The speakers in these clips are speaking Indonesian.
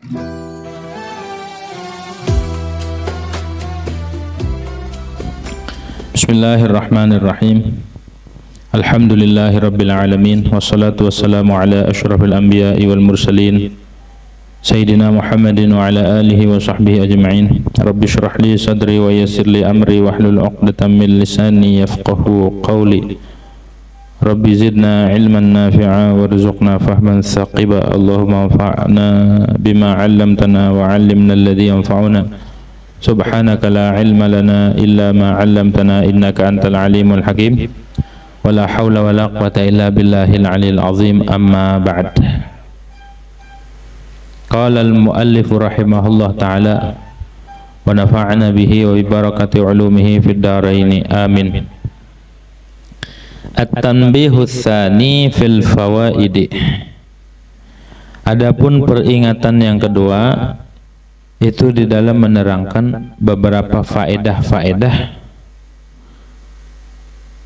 Bismillahirrahmanirrahim. Alhamdulillahi rabbil alamin. Wassalatu wassalamu ala asyrafil anbiya'i wal mursalin Sayyidina Muhammadin wa ala alihi wa sahbihi ajma'in. Rabbi syrah li sadri wa yassir li amri wahlul 'uqdatam min lisani yafqahu qawli. Rabbi zidna ilman nafi'a warzuqna fahman thaqiba. Allahumma anfa'na bima 'allamtana wa 'allimna alladhi yanfa'una. Subhanaka la ilma lana illa ma 'allamtana innaka antal alimul hakim. Wala haula wala quwata illa billahil aliyil azim. Amma ba'd. Qala al-muallif rahimahullah ta'ala wa nafa'ana bihi wa bi barakati ulumihi fid dharain amin. At-tanbihu tsani fil fawaidi. Adapun peringatan yang kedua itu di dalam menerangkan beberapa faedah-faedah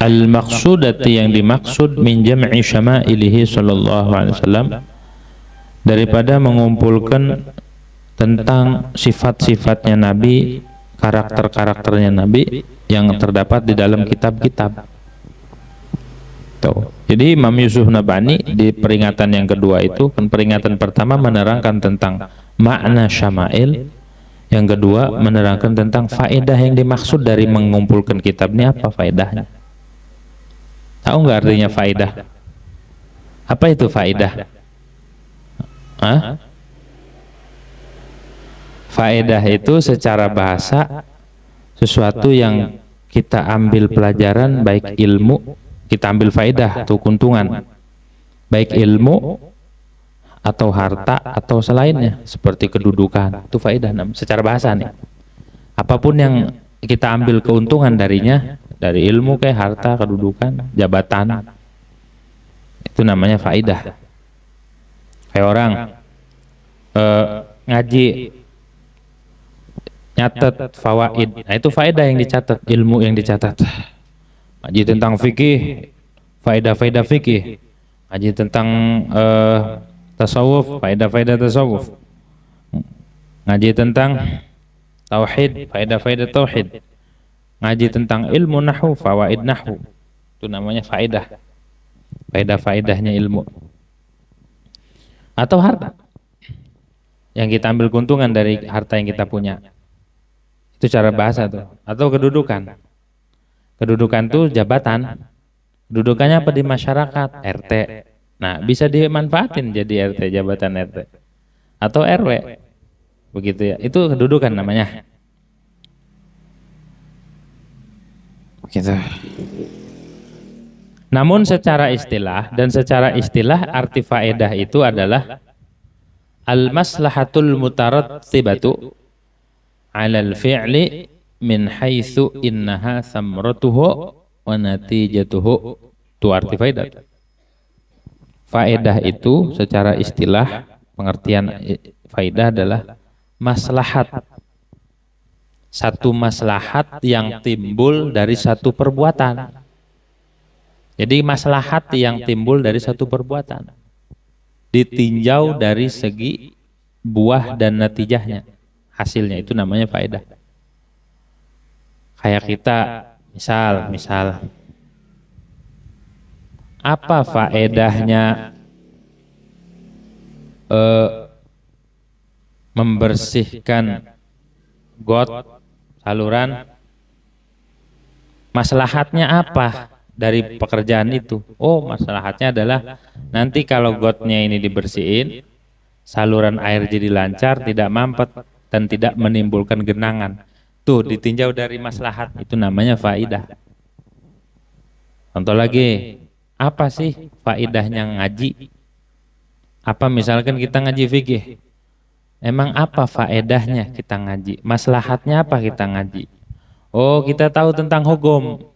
al-maqsudati, yang dimaksud min jam'i syama'ilihi sallallahu alaihi wasallam, daripada mengumpulkan tentang sifat-sifatnya Nabi, karakter-karakternya Nabi yang terdapat di dalam kitab-kitab. Tuh. Jadi Imam Yusuf Nabhani di peringatan yang kedua itu, kan peringatan pertama menerangkan tentang makna syama'il, yang kedua menerangkan tentang faedah yang dimaksud dari mengumpulkan kitab ini. Apa faedahnya? Tahu nggak artinya faedah? Apa itu faedah? Faedah itu secara bahasa sesuatu yang kita ambil pelajaran, baik ilmu, kita ambil faedah atau keuntungan, baik ilmu atau harta atau selainnya, seperti kedudukan, itu faedah secara bahasa nih. Apapun yang kita ambil keuntungan darinya, dari ilmu kayak harta, kedudukan, jabatan, itu namanya faedah. Kayak orang ngaji nyatet fawaid, nah itu faedah yang dicatat, ilmu yang dicatat. Ngaji tentang fikih, faedah-faedah fikih. Ngaji tentang tasawuf, faedah-faedah tasawuf. Ngaji tentang tauhid, faedah-faedah tauhid. Ngaji tentang ilmu nahwu, fawaid nahwu, itu namanya faedah. Faedah-faedahnya ilmu. Atau harta, yang kita ambil keuntungan dari harta yang kita punya, itu cara bahasa tuh. Atau kedudukan. Kedudukan tuh jabatan. Kedudukannya apa di masyarakat? RT. Nah, bisa dimanfaatin jadi RT, jabatan RT. Atau RW. Begitu ya. Itu kedudukan namanya. Begitu. Namun secara istilah, dan secara istilah arti faedah itu adalah al-maslahatul mutarattibatu 'alal fi'li min haitsu innaha samratuhu wa natijatuhu. Itu arti faedah. Faedah itu secara istilah, pengertian faedah adalah maslahat. Satu maslahat yang timbul dari satu perbuatan. Jadi maslahat yang timbul dari satu perbuatan ditinjau dari segi buah dan natijahnya, hasilnya, itu namanya faedah. Kayak kita misal apa faedahnya membersihkan got, saluran? Maslahatnya apa dari pekerjaan itu? Oh, maslahatnya adalah nanti kalau gotnya ini dibersihin, saluran air jadi lancar, tidak mampet, dan tidak menimbulkan genangan. Tuh ditinjau dari maslahat, itu namanya faidah. Contoh lagi, apa sih faidahnya ngaji? Apa misalkan kita ngaji fikih? Emang apa faedahnya kita ngaji? Maslahatnya apa kita ngaji? Oh, kita tahu tentang hukum,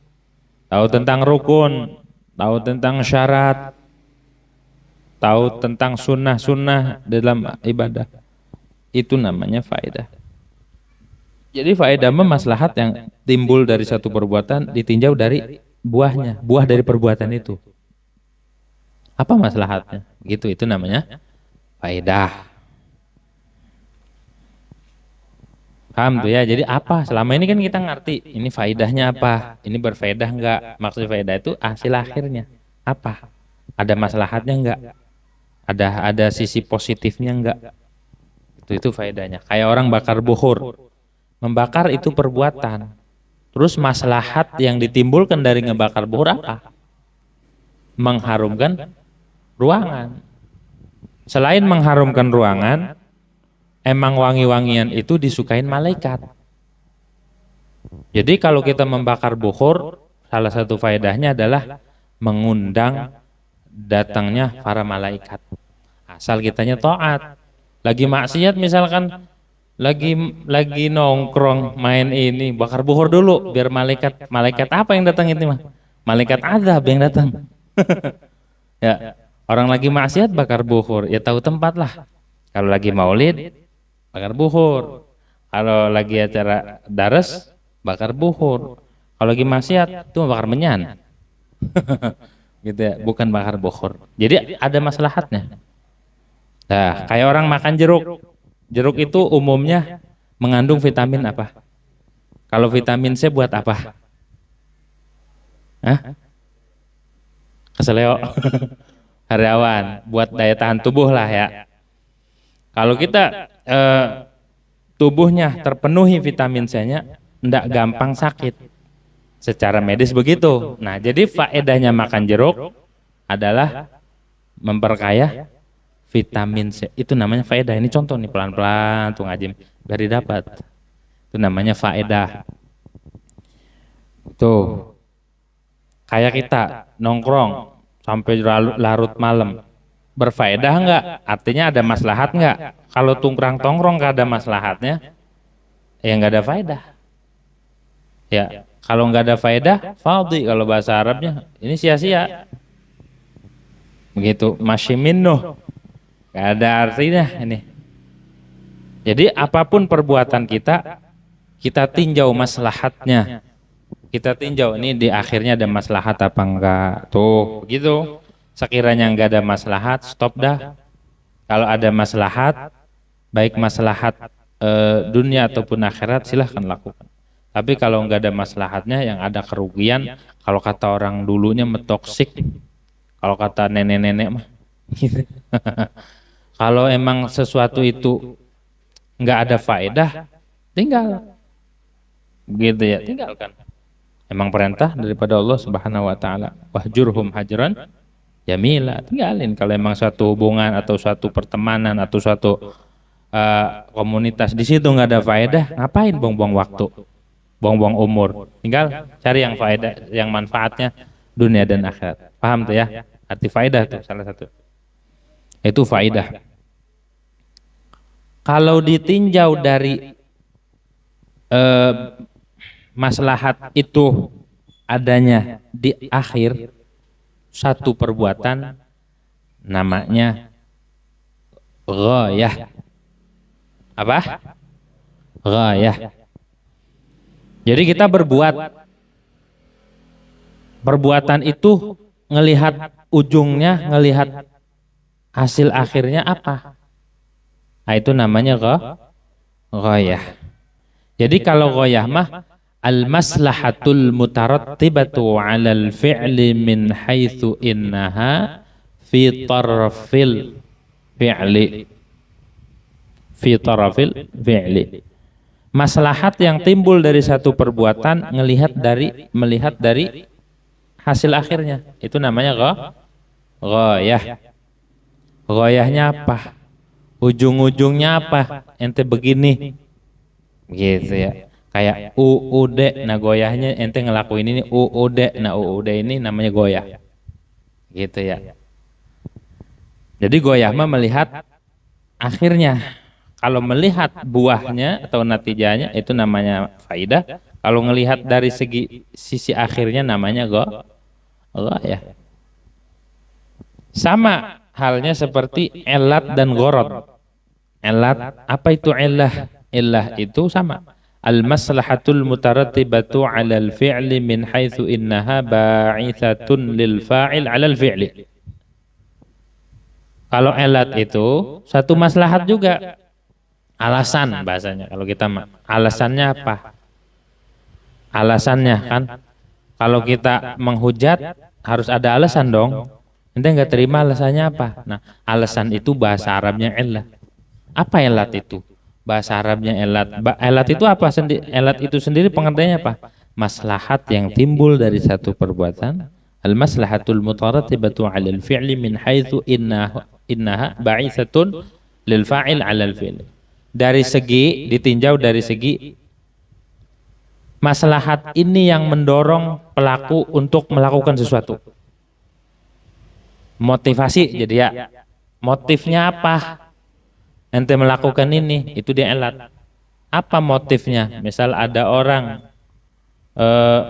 tahu tentang rukun, tahu tentang syarat, tahu tentang sunnah-sunnah dalam ibadah. Itu namanya faedah. Jadi faedah maslahat yang timbul dari satu perbuatan ditinjau dari buahnya, buah dari perbuatan itu. Apa maslahatnya? Gitu, itu namanya faedah. Paham tuh ya. Jadi apa? Selama ini kan kita ngerti ini faedahnya apa, ini berfaedah enggak. Maksud faedah itu hasil akhirnya apa? Ada maslahatnya enggak? Ada sisi positifnya enggak? Itu faedahnya. Kayak orang bakar buhur. Membakar itu perbuatan. Terus maslahat yang ditimbulkan dari ngebakar buhur apa? Mengharumkan ruangan. Selain mengharumkan ruangan, emang wangi-wangian itu disukain malaikat. Jadi kalau kita membakar buhur, salah satu faedahnya adalah mengundang datangnya para malaikat. Asal kitanya taat. Lagi maksiat misalkan, lagi nongkrong main ini, bakar buhur dulu biar malaikat apa yang datang itu mah? Malaikat azab yang datang. Ya, orang lagi maksiat bakar buhur, ya tahu tempat lah. Kalau lagi maulid, bakar buhur. Kalau lagi acara dares, bakar buhur. Kalau lagi maksiat, itu bakar menyan. Gitu ya, bukan bakar buhur. Jadi ada maslahatnya. Nah, kayak orang makan jeruk. Jeruk itu umumnya mengandung vitamin apa? Kalau vitamin C buat apa? Hah? Keseleo. Hariawan, buat daya tahan tubuh lah ya. Kalau kita tubuhnya terpenuhi vitamin C-nya, enggak gampang sakit. Secara medis begitu. Nah, jadi faedahnya makan jeruk adalah memperkaya vitamin C. Itu namanya faedah. Ini contoh nih pelan-pelan tuh ngajim biar didapat. Itu namanya faedah. Tuh. Kayak kita nongkrong sampai larut malam. Berfaedah enggak? Artinya ada maslahat enggak? Kalau tongkrong enggak ada maslahatnya, ya enggak ada faedah. Ya, kalau enggak ada faedah, fadhi kalau bahasa Arabnya, ini sia-sia. Begitu, masyiminnuh. Enggak ada artinya ini. Jadi apapun perbuatan kita, kita tinjau maslahatnya. Kita tinjau ini di akhirnya ada maslahat apa enggak. Tuh, begitu. Sekiranya enggak ada maslahat, stop dah. Kalau ada maslahat, baik maslahat dunia ataupun akhirat, silahkan lakukan. Tapi kalau enggak ada maslahatnya, yang ada kerugian, kalau kata orang dulunya metoksik, kalau kata nenek-nenek mah, kalau emang sesuatu itu enggak ada faedah, tinggal. Begitu ya, tinggalkan. Emang perintah daripada Allah Subhanahu wa taala, wahjurhum hajran jamila, tinggalin. Kalau emang suatu hubungan atau suatu pertemanan atau suatu komunitas di situ nggak ada faedah, ngapain buang-buang waktu, buang-buang umur? Tinggal cari yang faedah, yang manfaatnya dunia dan akhirat. Paham tuh ya? Arti faedah tuh salah satu. Itu faedah. Kalau ditinjau dari maslahat itu adanya di akhir satu perbuatan, namanya ghayah. Apa? Ghayah. Jadi kita berbuat, perbuatan itu ngelihat ujungnya, ngelihat hasil akhirnya apa. Nah, itu namanya ghayah. Jadi kalau ghayah mah al-maslahatul mutarattibatu 'alal fi'li min haitsu innaha fi tarfil fi'li. Fi tarfil fi'li. Maslahat yang timbul dari satu perbuatan melihat dari hasil akhirnya. Itu namanya ghayah. Ghayahnya apa? Ujung-ujungnya apa? Ente begini. Gitu ya. Kayak UUD, nah goyahnya ente ngelakuin ini UUD, nah UUD ini namanya goyah. Gitu ya. Jadi goyah mah melihat akhirnya. Kalau melihat buahnya atau natijanya itu namanya faidah. Kalau ngelihat dari sisi akhirnya namanya goyah. Sama halnya seperti elat dan gorod. Elat, apa itu illah? Illah itu sama. Al-maslahatul mutarattibatu 'alal fi'li min haitsu innaha ba'itsatun lil fa'il 'alal fi'li. Kalau elat itu satu maslahat juga. alasan bahasanya. Kalau kita alasannya apa? Alasannya kan, kalau kita menghujat harus ada alasan dong. Ente nggak terima alasannya apa? Nah, alasan itu bahasa Arabnya illat. Apa illat itu? Bahasa Arabnya illat. Illat itu apa? Illat itu sendiri pengertiannya apa? Maslahat yang timbul dari satu perbuatan. Al-maslahatul mutaratibatu 'alal fi'li min haitsu innaha ba'itsatun lil fa'il 'alal fi'li. Dari segi ditinjau dari segi maslahat ini yang mendorong pelaku untuk melakukan sesuatu. Motivasi, jadi ya motifnya apa? Ente melakukan ini, itu dia elat. Apa motifnya? Misal ada orang,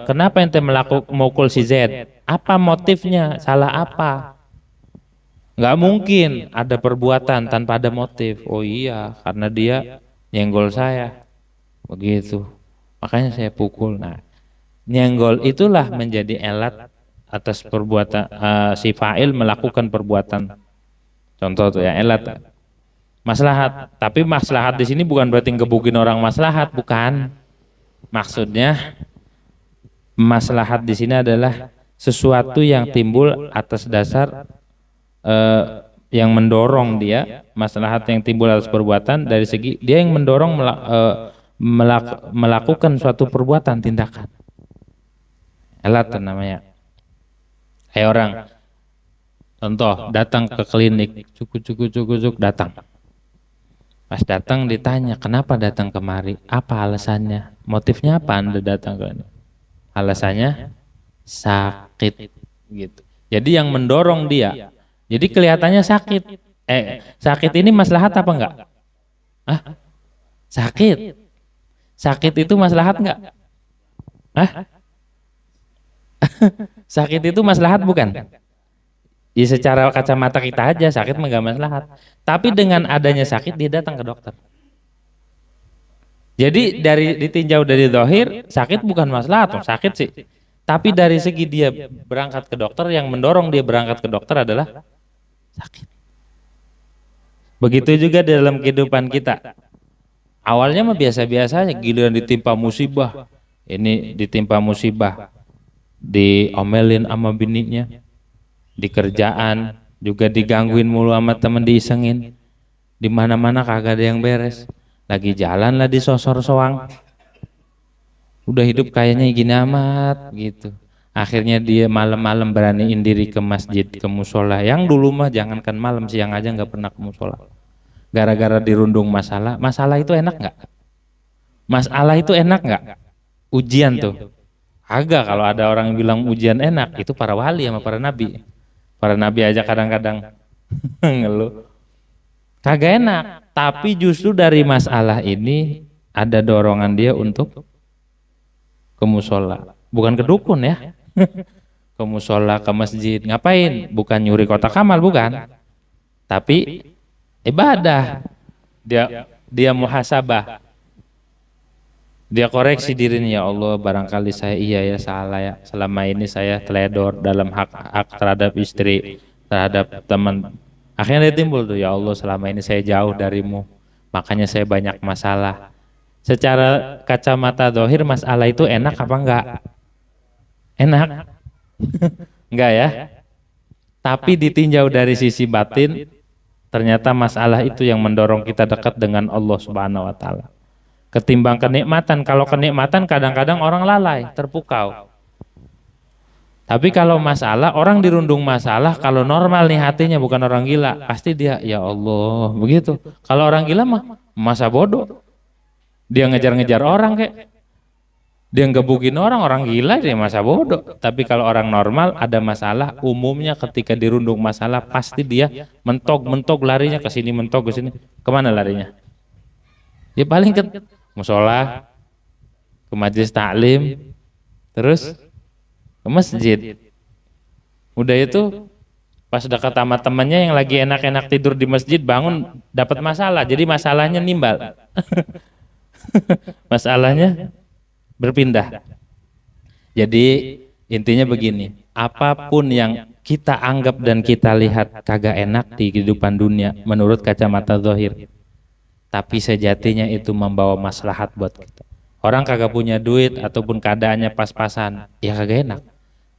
kenapa ente mukul si Z? Apa motifnya? Salah apa? Nggak mungkin ada perbuatan tanpa ada motif. Oh iya, karena dia nyenggol saya. Begitu. Makanya saya pukul. Nah, nyenggol itulah menjadi elat atas perbuatan si fa'il melakukan perbuatan. Contoh tuh ya, elat. Maslahat. Tapi maslahat di sini bukan berarti ngebukin orang maslahat, bukan. Maksudnya maslahat di sini adalah sesuatu yang timbul atas dasar yang mendorong dia, maslahat yang timbul atas perbuatan dari segi dia yang mendorong melakukan suatu perbuatan, tindakan. Elat namanya. Kayak orang, contoh datang ke klinik, cuk datang. Pas datang ditanya, kenapa datang kemari? Apa alasannya? Motifnya apa Anda datang ke ini? Alasannya sakit, gitu. Jadi yang mendorong dia. Jadi kelihatannya sakit. Sakit ini maslahat apa enggak? Sakit. Sakit itu maslahat enggak? Sakit itu maslahat bukan? Ya secara kacamata kita aja sakit enggak maslahat. Tapi dengan adanya sakit dia datang ke dokter. Jadi ditinjau dari zahir sakit bukan maslahat, sakit sih. Tapi dari segi dia berangkat ke dokter, yang mendorong dia berangkat ke dokter adalah sakit. Begitu juga dalam kehidupan kita. Awalnya mah biasa-biasa aja, giliran ditimpa musibah. Ini ditimpa musibah, diomelin sama bininya, di kerjaan juga digangguin mulu sama temen, diisengin. Di mana-mana kagak ada yang beres. Lagi jalan lah disosor soang. Udah hidup kayaknya gini amat gitu. Akhirnya dia malam-malam beraniin diri ke masjid, ke musola. Yang dulu mah jangankan malam, siang aja nggak pernah ke musola. Gara-gara dirundung masalah. Masalah itu enak nggak? Masalah itu enak nggak? Ujian tuh. Agak kalau ada orang yang bilang ujian enak, itu para wali sama para nabi. Para nabi aja kadang-kadang ngeluh. Kagak enak. Tapi justru dari masalah ini ada dorongan dia untuk ke musola. Bukan ke dukun ya. Ke musola, ke masjid. Ngapain? Bukan nyuri kotak amal, bukan. Tapi ibadah. Dia muhasabah. Dia koreksi dirinya, ya Allah, barangkali saya ya salah ya. Selama ini saya teledor dalam hak terhadap istri, terhadap teman. Akhirnya dia timbul tuh, ya Allah, selama ini saya jauh darimu. Makanya saya banyak masalah. Secara kacamata zahir masalah itu enak apa enggak? Enak. Enggak ya? Tapi ditinjau dari sisi batin, ternyata masalah itu yang mendorong kita dekat dengan Allah Subhanahu wa taala. Ketimbang kenikmatan. Kalau kenikmatan kadang-kadang orang lalai, terpukau. Tapi kalau masalah, orang dirundung masalah, kalau normal nih hatinya, bukan orang gila, pasti dia, ya Allah, begitu. Kalau orang gila mah masa bodoh. Dia ngejar-ngejar orang kayak, dia ngebukin orang gila, dia masa bodoh. Tapi kalau orang normal ada masalah, umumnya ketika dirundung masalah pasti dia mentok larinya ke sini, mentok ke sini. Kemana larinya? Ya paling ke musola, ke majelis taklim, terus ke masjid. Udah itu pas dekat sama temannya yang lagi enak-enak tidur di masjid, bangun dapat masalah. Jadi masalahnya nimbal. Masalahnya berpindah. Jadi intinya begini, apapun yang kita anggap dan kita lihat kagak enak di kehidupan dunia menurut kacamata zahir, tapi sejatinya itu membawa maslahat buat kita. Orang kagak punya duit ataupun keadaannya pas-pasan, ya kagak enak.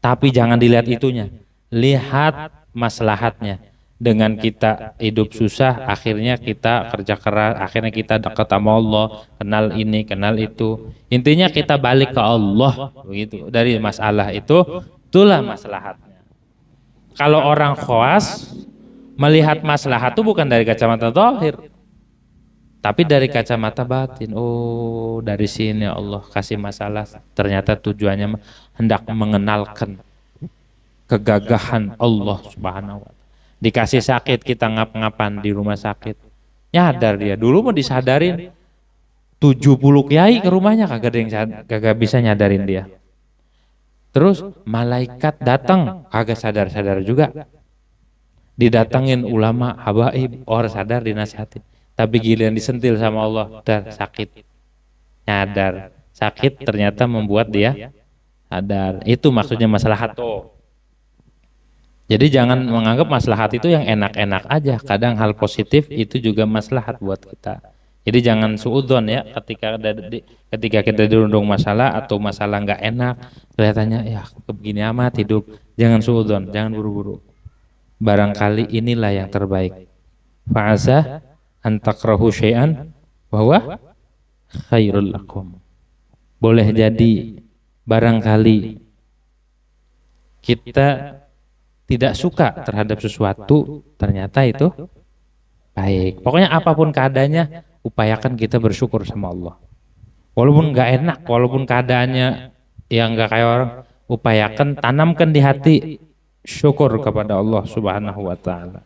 Tapi jangan dilihat itunya, lihat maslahatnya. Dengan kita hidup susah, akhirnya kita kerja keras, akhirnya kita dekat sama Allah, kenal ini, kenal itu. Intinya kita balik ke Allah, begitu. Dari masalah itu, itulah maslahatnya. Kalau orang khawas melihat maslahat itu bukan dari kacamata zahir, tapi dari kacamata batin. Oh, dari sini Allah kasih masalah, ternyata tujuannya hendak mengenalkan kegagahan Allah Subhanahu wa Ta'ala. Dikasih sakit, kita ngap-ngapan di rumah sakit, nyadar dia. Dulu mau disadarin 70 kiai ke rumahnya, kagak bisa nyadarin dia. Terus malaikat datang, kagak sadar-sadar juga. Didatengin ulama, habaib, orang sadar, dinasihatin. Tapi giliran disentil sama Allah, dar sakit. Nyadar, sakit ternyata membuat dia sadar. Itu maksudnya maslahat tuh. Jadi jangan menganggap maslahat itu yang enak-enak aja. Kadang hal positif itu juga maslahat buat kita. Jadi jangan suudzon ya, ketika kita dirundung masalah atau masalah nggak enak, kelihatannya ya begini amat hidup. Jangan suudzon, jangan buru-buru. Barangkali inilah yang terbaik. Fa'asa an takrahu syai'an wa huwa khairul lakum. Boleh jadi barangkali kita tidak suka terhadap sesuatu, ternyata itu baik. Pokoknya apapun keadaannya, upayakan kita bersyukur sama Allah. Walaupun nggak enak, walaupun keadaannya yang nggak kayak orang, upayakan tanamkan di hati syukur kepada Allah Subhanahu wa Ta'ala.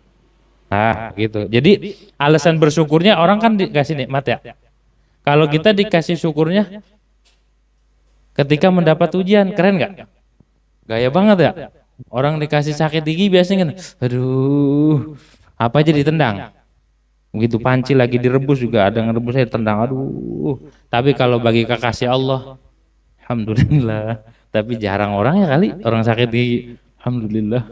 Nah, gitu. Jadi alasan bersyukurnya orang kan dikasih nikmat ya. Kalau kita dikasih syukurnya ketika mendapat ujian, keren nggak? Gaya banget ya. Orang dikasih sakit gigi biasanya kan, aduh, apa aja ditendang. Begitu panci lagi direbus juga ada ngerebus saya tendang, aduh. Tapi kalau bagi kekasih Allah, alhamdulillah. Tapi jarang orang ya kali orang sakit gigi, alhamdulillah.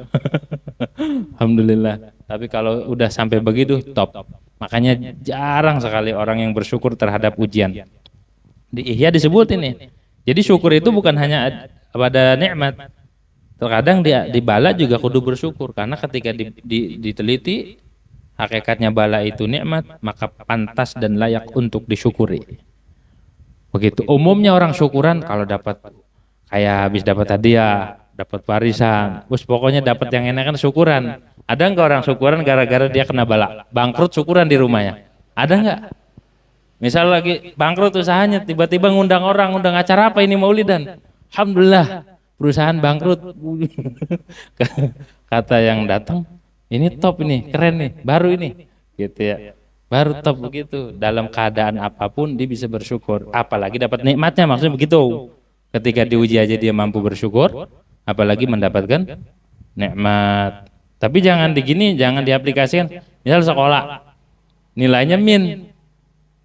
Alhamdulillah. Tapi kalau udah sampai begitu, top. Makanya jarang sekali orang yang bersyukur terhadap ujian. Di Ihya disebut ini. Jadi syukur itu bukan hanya pada nikmat. Terkadang di bala juga kudu bersyukur, karena ketika diteliti hakikatnya bala itu nikmat, maka pantas dan layak untuk disyukuri. Begitu umumnya orang syukuran kalau dapat kayak habis dapat hadiah, dapat warisan, pokoknya dapat yang enak kan syukuran. Ada enggak orang syukuran gara-gara dia kena bala, bangkrut syukuran di rumahnya? Ada enggak? Misal lagi bangkrut usahanya, tiba-tiba ngundang orang, ngundang acara apa ini maulidan? Alhamdulillah. Perusahaan bangkrut. Kata yang datang, ini top ini, keren nih, baru ini, gitu ya. Baru top begitu. Dalam keadaan apapun dia bisa bersyukur. Apalagi dapat nikmatnya, maksudnya begitu. Ketika diuji aja dia mampu bersyukur, apalagi mendapatkan nikmat. Tapi jangan digini, jangan diaplikasikan. Misal sekolah, nilainya min,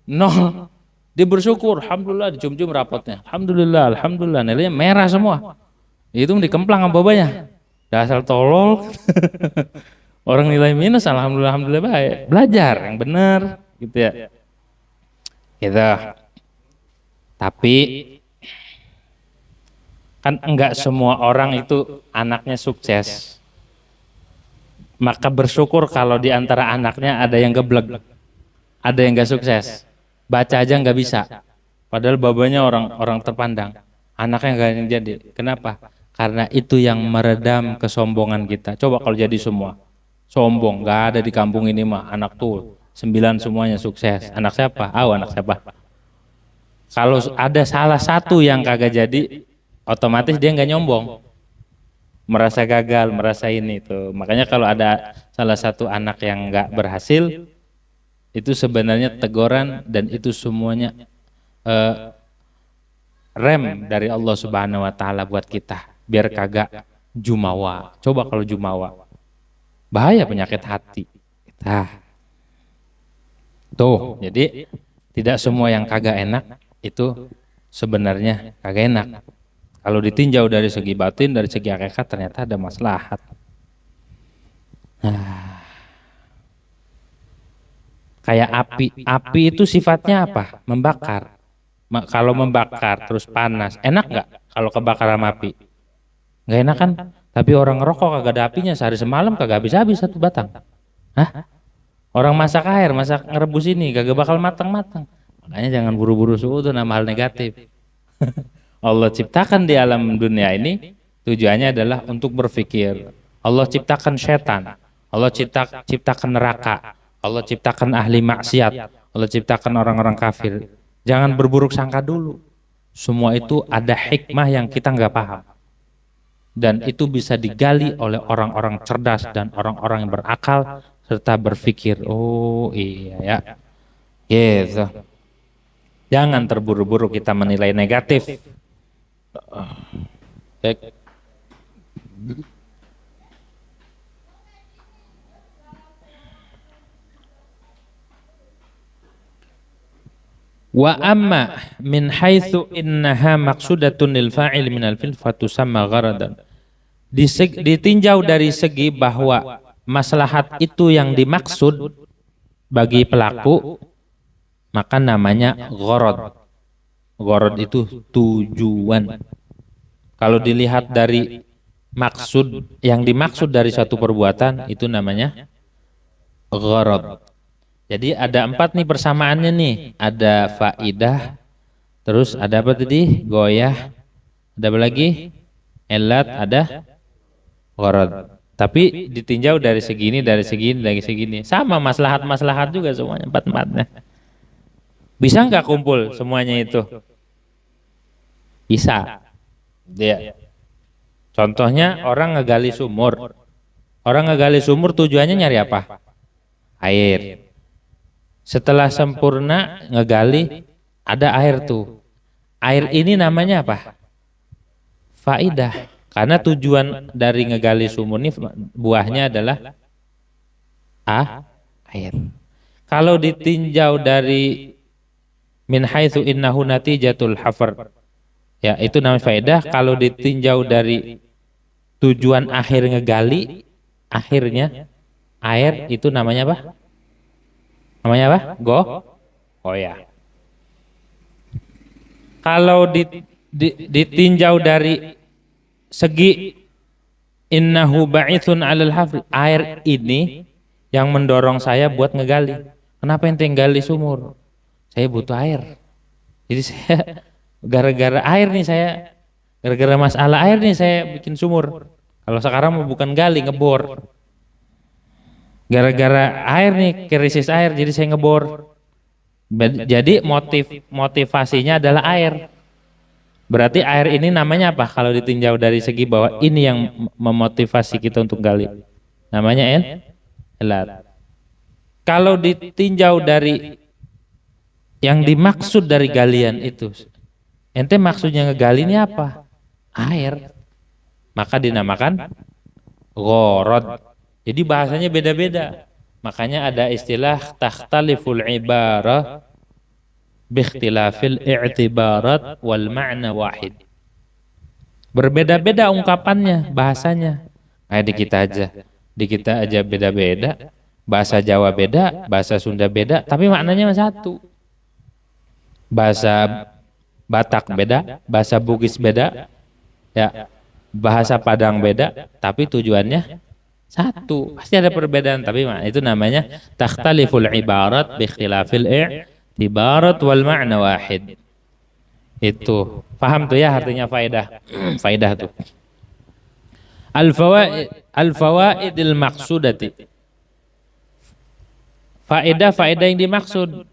nol, dia bersyukur, alhamdulillah, dicium-cium rapotnya, alhamdulillah, alhamdulillah, nilainya merah semua. Itu dikemplang sama babanya, dasar tolol. Orang nilai minus, alhamdulillah, alhamdulillah baik. Belajar yang benar, gitu ya. Gitu. Tapi kan enggak semua orang itu anaknya sukses. Maka bersyukur kalau di antara anaknya ada yang geblek, ada yang enggak sukses. Baca aja enggak bisa. Padahal babanya orang terpandang. Anaknya enggak yang jadi. Kenapa? Karena itu yang meredam kesombongan kita. Coba kalau jadi semua sombong, nggak ada di kampung ini mah anak tuh 9 semuanya sukses. Anak siapa? Anak siapa? Kalau ada salah satu yang kagak jadi, otomatis dia nggak nyombong, merasa gagal, merasa ini tuh. Makanya kalau ada salah satu anak yang nggak berhasil, itu sebenarnya teguran dan itu semuanya rem dari Allah Subhanahu Wa Taala buat kita. Biar kagak jumawa. Coba kalau jumawa, bahaya penyakit hati. Tuh, jadi tidak semua yang kagak enak itu sebenarnya kagak enak. Kalau ditinjau dari segi batin, dari segi hakikat, ternyata ada maslahat. Kayak api. Api itu sifatnya apa? Membakar. Kalau membakar terus panas, enak nggak kalau kebakar sama api? Nggak enak kan? Tapi orang ngerokok kagak ada apinya sehari semalam kagak habis-habis satu batang. Hah? Orang masak air, masak ngerebus ini kagak bakal matang-matang. Makanya jangan buru-buru suudzon nama hal negatif. Allah ciptakan di alam dunia ini tujuannya adalah untuk berpikir. Allah ciptakan setan, Allah ciptakan neraka, Allah ciptakan ahli maksiat, Allah ciptakan orang-orang kafir. Jangan berburuk sangka dulu. Semua itu ada hikmah yang kita nggak paham. Dan itu bisa digali oleh orang-orang cerdas dan orang-orang yang berakal serta berpikir, oh iya ya, gitu. Jangan terburu-buru kita menilai negatif. Baik. Wa amma min haitsu innaha maqsudatun lil fa'il min al fil fatusamma gharadan. Ditinjau dari segi bahwa maslahat itu yang dimaksud bagi pelaku, maka namanya gharad. Gharad itu tujuan. Kalau dilihat dari maksud, yang dimaksud dari suatu perbuatan itu namanya gharad. Jadi ada 4 nih persamaannya nih. Ada faidah, terus ada apa tadi? Goyah, ada apa lagi? Elat, ada gharad. Tapi ditinjau dari segini, dari segini. Sama maslahat-maslahat juga semuanya, 4-4-nya. Bisa nggak kumpul semuanya itu? Bisa. Dia. Contohnya orang ngegali sumur. Orang ngegali sumur tujuannya nyari apa? Air. Setelah sempurna ngegali, ada air tuh. Air ini namanya apa? Faidah. Karena tujuan dari ngegali sumur ini buahnya adalah air. Kalau ditinjau dari min haitsu innahu natijatul hafar, ya itu namanya faedah. Kalau ditinjau dari tujuan akhir ngegali, akhirnya air, itu namanya apa? Namanya apa? Oh ya. Kalau ditinjau dari segi innahu ba'ithun 'alal hafr, air ini yang mendorong saya buat ngegali. Kenapa ente gali sumur? Saya butuh air. Jadi saya gara-gara air nih, saya gara-gara masalah air nih saya bikin sumur. Kalau sekarang bukan gali, ngebor. Gara-gara air nih, krisis air, jadi saya ngebor. Jadi motivasinya adalah air. Berarti air ini namanya apa? Kalau ditinjau dari segi bahwa ini yang memotivasi kita untuk gali, namanya elat. Kalau ditinjau dari yang dimaksud dari galian itu, ente maksudnya ngegali ini apa? Air. Maka dinamakan gharad. Jadi bahasanya beda-beda. Makanya ada istilah takhtaliful ibarah biikhtilafil i'tibarat wal ma'na wahid. Berbeda-beda ungkapannya, bahasanya. Kayak di kita aja beda-beda. Bahasa Jawa beda, bahasa Sunda beda, tapi maknanya satu. Bahasa Batak beda, bahasa Bugis beda, ya, bahasa Padang beda, tapi tujuannya satu. Pasti ada perbedaan, tapi itu namanya takhtaliful ibarat bi ikhtilafil i'tibarat wal ma'na wahid. Itu paham tuh ya artinya faedah. Faedah tuh al-fawaidil maqsudati, faedah yang dimaksud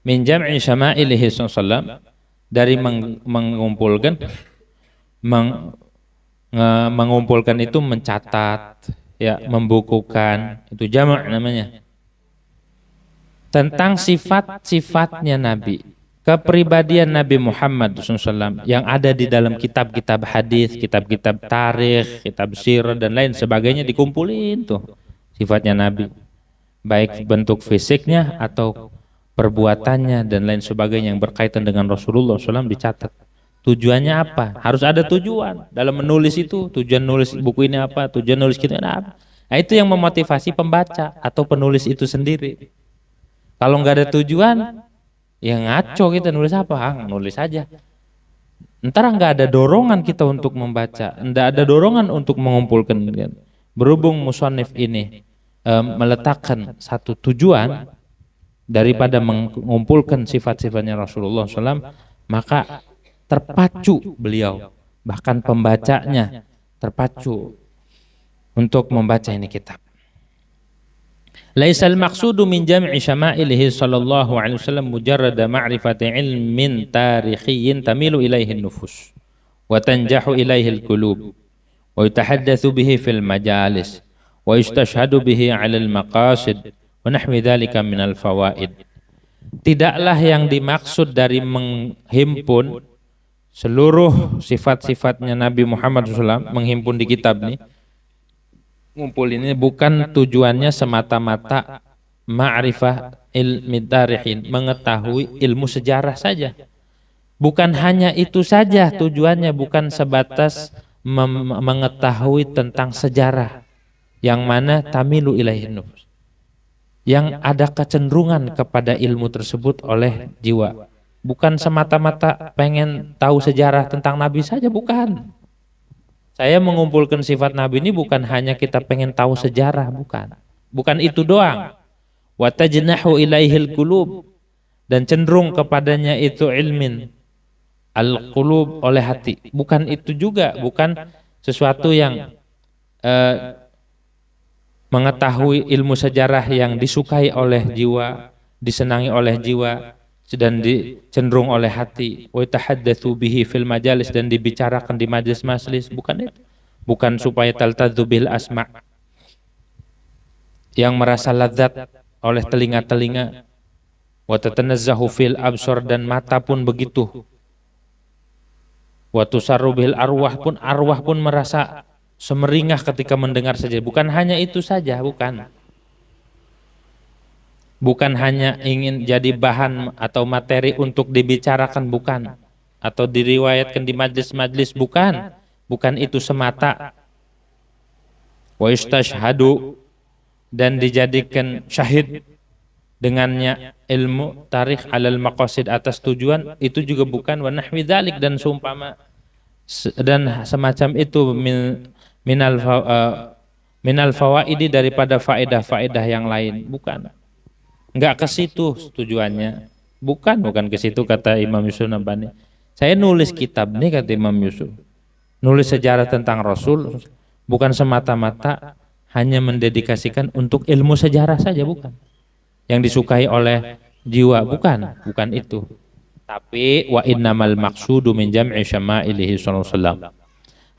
min jam'i syama'ilihi sallallahu, dari mengumpulkan itu mencatat, ya, membukukan, itu jamak namanya. Tentang sifat-sifatnya Nabi, kepribadian Nabi Muhammad SAW yang ada di dalam kitab-kitab hadis, kitab-kitab tarikh, kitab sirah dan lain sebagainya, dikumpulin tuh sifatnya Nabi, baik bentuk fisiknya atau perbuatannya dan lain sebagainya yang berkaitan dengan Rasulullah SAW dicatat. Tujuannya apa? Harus ada tujuan dalam menulis itu. Tujuan nulis buku ini apa? Tujuan nulis kita apa? Nah, itu yang memotivasi pembaca atau penulis itu sendiri. Kalau nggak ada tujuan, ya ngaco kita nulis apa? Nulis aja. Ntar nggak ada dorongan kita untuk membaca, nggak ada dorongan untuk mengumpulkan. Berhubung musannif ini meletakkan satu tujuan daripada mengumpulkan sifat-sifatnya Rasulullah SAW, maka terpacu beliau, bahkan pembacanya terpacu untuk membaca ini kitab. Laisal maqsudu min jam'i syama'ilihi sallallahu alaihi wasallam mujarrada ma'rifati ilmin tarikhiyin tamilu ilaihi nufus wa tanjahu ilaihi al-qulub wa yatahaddatsu bihi fil majalis wa yustashhadu bihi 'ala al-maqasid wa nahwi dzalika min al-fawaid. Tidaklah yang dimaksud dari menghimpun seluruh sifat-sifatnya Nabi Muhammad SAW, menghimpun di kitab ini, ngumpul ini bukan tujuannya semata-mata ma'rifah ilmi tarihin, mengetahui ilmu sejarah saja. Bukan hanya itu saja tujuannya, bukan sebatas mengetahui tentang sejarah yang mana tamilu ilaihin nufus, yang ada kecenderungan kepada ilmu tersebut oleh jiwa. Bukan semata-mata pengen tahu sejarah tentang Nabi saja, bukan. Saya mengumpulkan sifat Nabi ini bukan hanya kita pengen tahu sejarah, bukan. Bukan itu doang. Wa tajnahu ilaihil qulub, dan cenderung kepadanya itu ilmin al-qulub, oleh hati. Bukan itu juga, bukan sesuatu yang mengetahui ilmu sejarah yang disukai oleh jiwa, disenangi oleh jiwa, dan dicenderung oleh hati. Wa tahaddatsu bihi fil majalis, dan dibicarakan di majelis-majelis, bukan itu. Bukan supaya taltadzu bil asma, yang merasa lazat oleh telinga-telinga. Wa tatanazzahu fil absar, dan mata pun begitu. Wa tusarru bil arwah pun merasa semeringah ketika mendengar saja. Bukan hanya itu saja, bukan. Bukan hanya ingin jadi bahan atau materi untuk dibicarakan, bukan. Atau diriwayatkan di majlis-majlis, bukan. Bukan itu semata. Wa yustashhadu, dan dijadikan syahid dengannya ilmu tarikh alal maqasid, atas tujuan, itu juga bukan. Wa nahwi dzalik, dan seumpama dan semacam itu minal fawaidi, daripada faedah-faedah yang lain, bukan. Enggak ke situ tujuannya, bukan ke situ, kata Imam Yusuf Nabhani. Saya nulis kitab nih, kata Imam Yusuf, nulis sejarah tentang Rasul, bukan semata-mata hanya mendedikasikan untuk ilmu sejarah saja, bukan. Yang disukai oleh jiwa, bukan itu. Tapi wa innamal maqsudu min jam'i syama'ilihi sallallahu alaihi wasallam,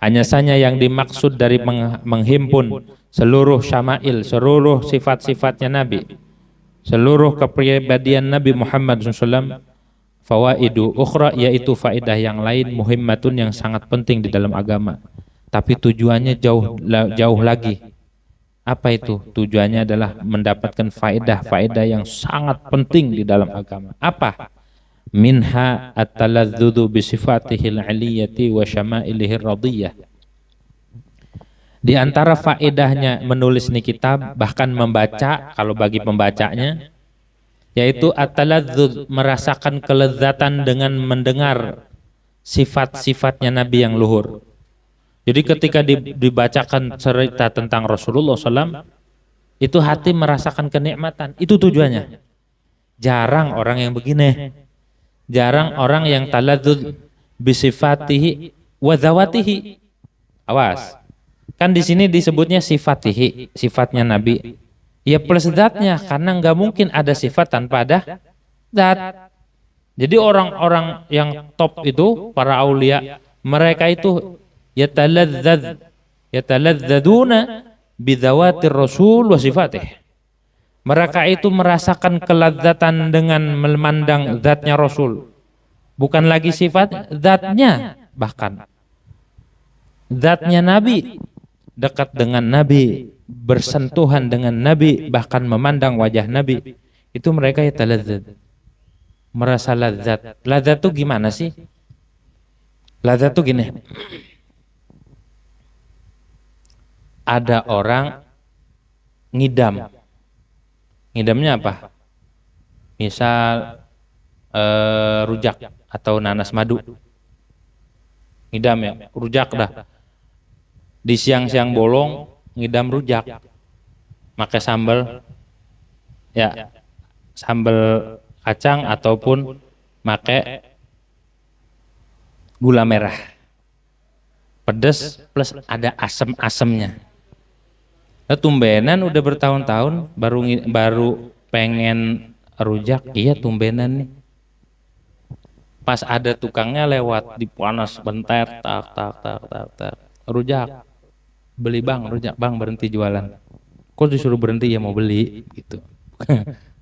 hanya saja yang dimaksud dari menghimpun seluruh syama'il, seluruh sifat-sifatnya Nabi, seluruh kepribadian Nabi Muhammad SAW, fawaidu ukhra, yaitu faedah yang lain, muhimmatun, yang sangat penting di dalam agama. Tapi tujuannya jauh lagi. Apa itu? Tujuannya adalah mendapatkan faedah-faedah yang sangat penting di dalam agama. Apa? Minha at-taladzudu bi sifatihil 'aliyati wa syama'ilihi radiyah. Di antara faedahnya menulis ini kitab, bahkan membaca, kalau bagi pembacanya, yaitu at-taladzuz, merasakan kelezatan dengan mendengar sifat-sifatnya Nabi yang luhur. Jadi ketika dibacakan cerita tentang Rasulullah SAW, itu hati merasakan kenikmatan. Itu tujuannya. Jarang orang yang begini. Jarang orang yang taladzuz bisifatihi wa zawatihi. Awas. Kan di sini disebutnya sifatihi, sifatnya Nabi. Ya plus zatnya, karena nggak mungkin ada sifat tanpa ada zat. Jadi orang-orang yang top itu, para aulia, mereka itu yatalazzaduna bidzawatir rasul wa sifatih. Mereka itu merasakan keladzatan dengan memandang zatnya Rasul, bukan lagi sifat, zatnya. Bahkan zatnya Nabi, dekat dengan Nabi, bersentuhan dengan Nabi, bahkan memandang wajah Nabi, itu mereka yatalazzad, merasa lazat. Lazat itu gimana sih? Lazat itu gini, ada orang ngidam. Ngidamnya apa? misal rujak atau nanas madu, ngidam ya, rujak dah. Di siang-siang bolong ngidam rujak, pakai sambal ya, sambal kacang ataupun pakai gula merah, pedas plus ada asem-asemnya. Nah, tumbenan udah bertahun-tahun baru pengen rujak, iya tumbenan nih. Pas ada tukangnya lewat dipanas bentar, tak, rujak, beli bang, rujak bang, berhenti jualan. Kok disuruh berhenti? Ya mau beli gitu.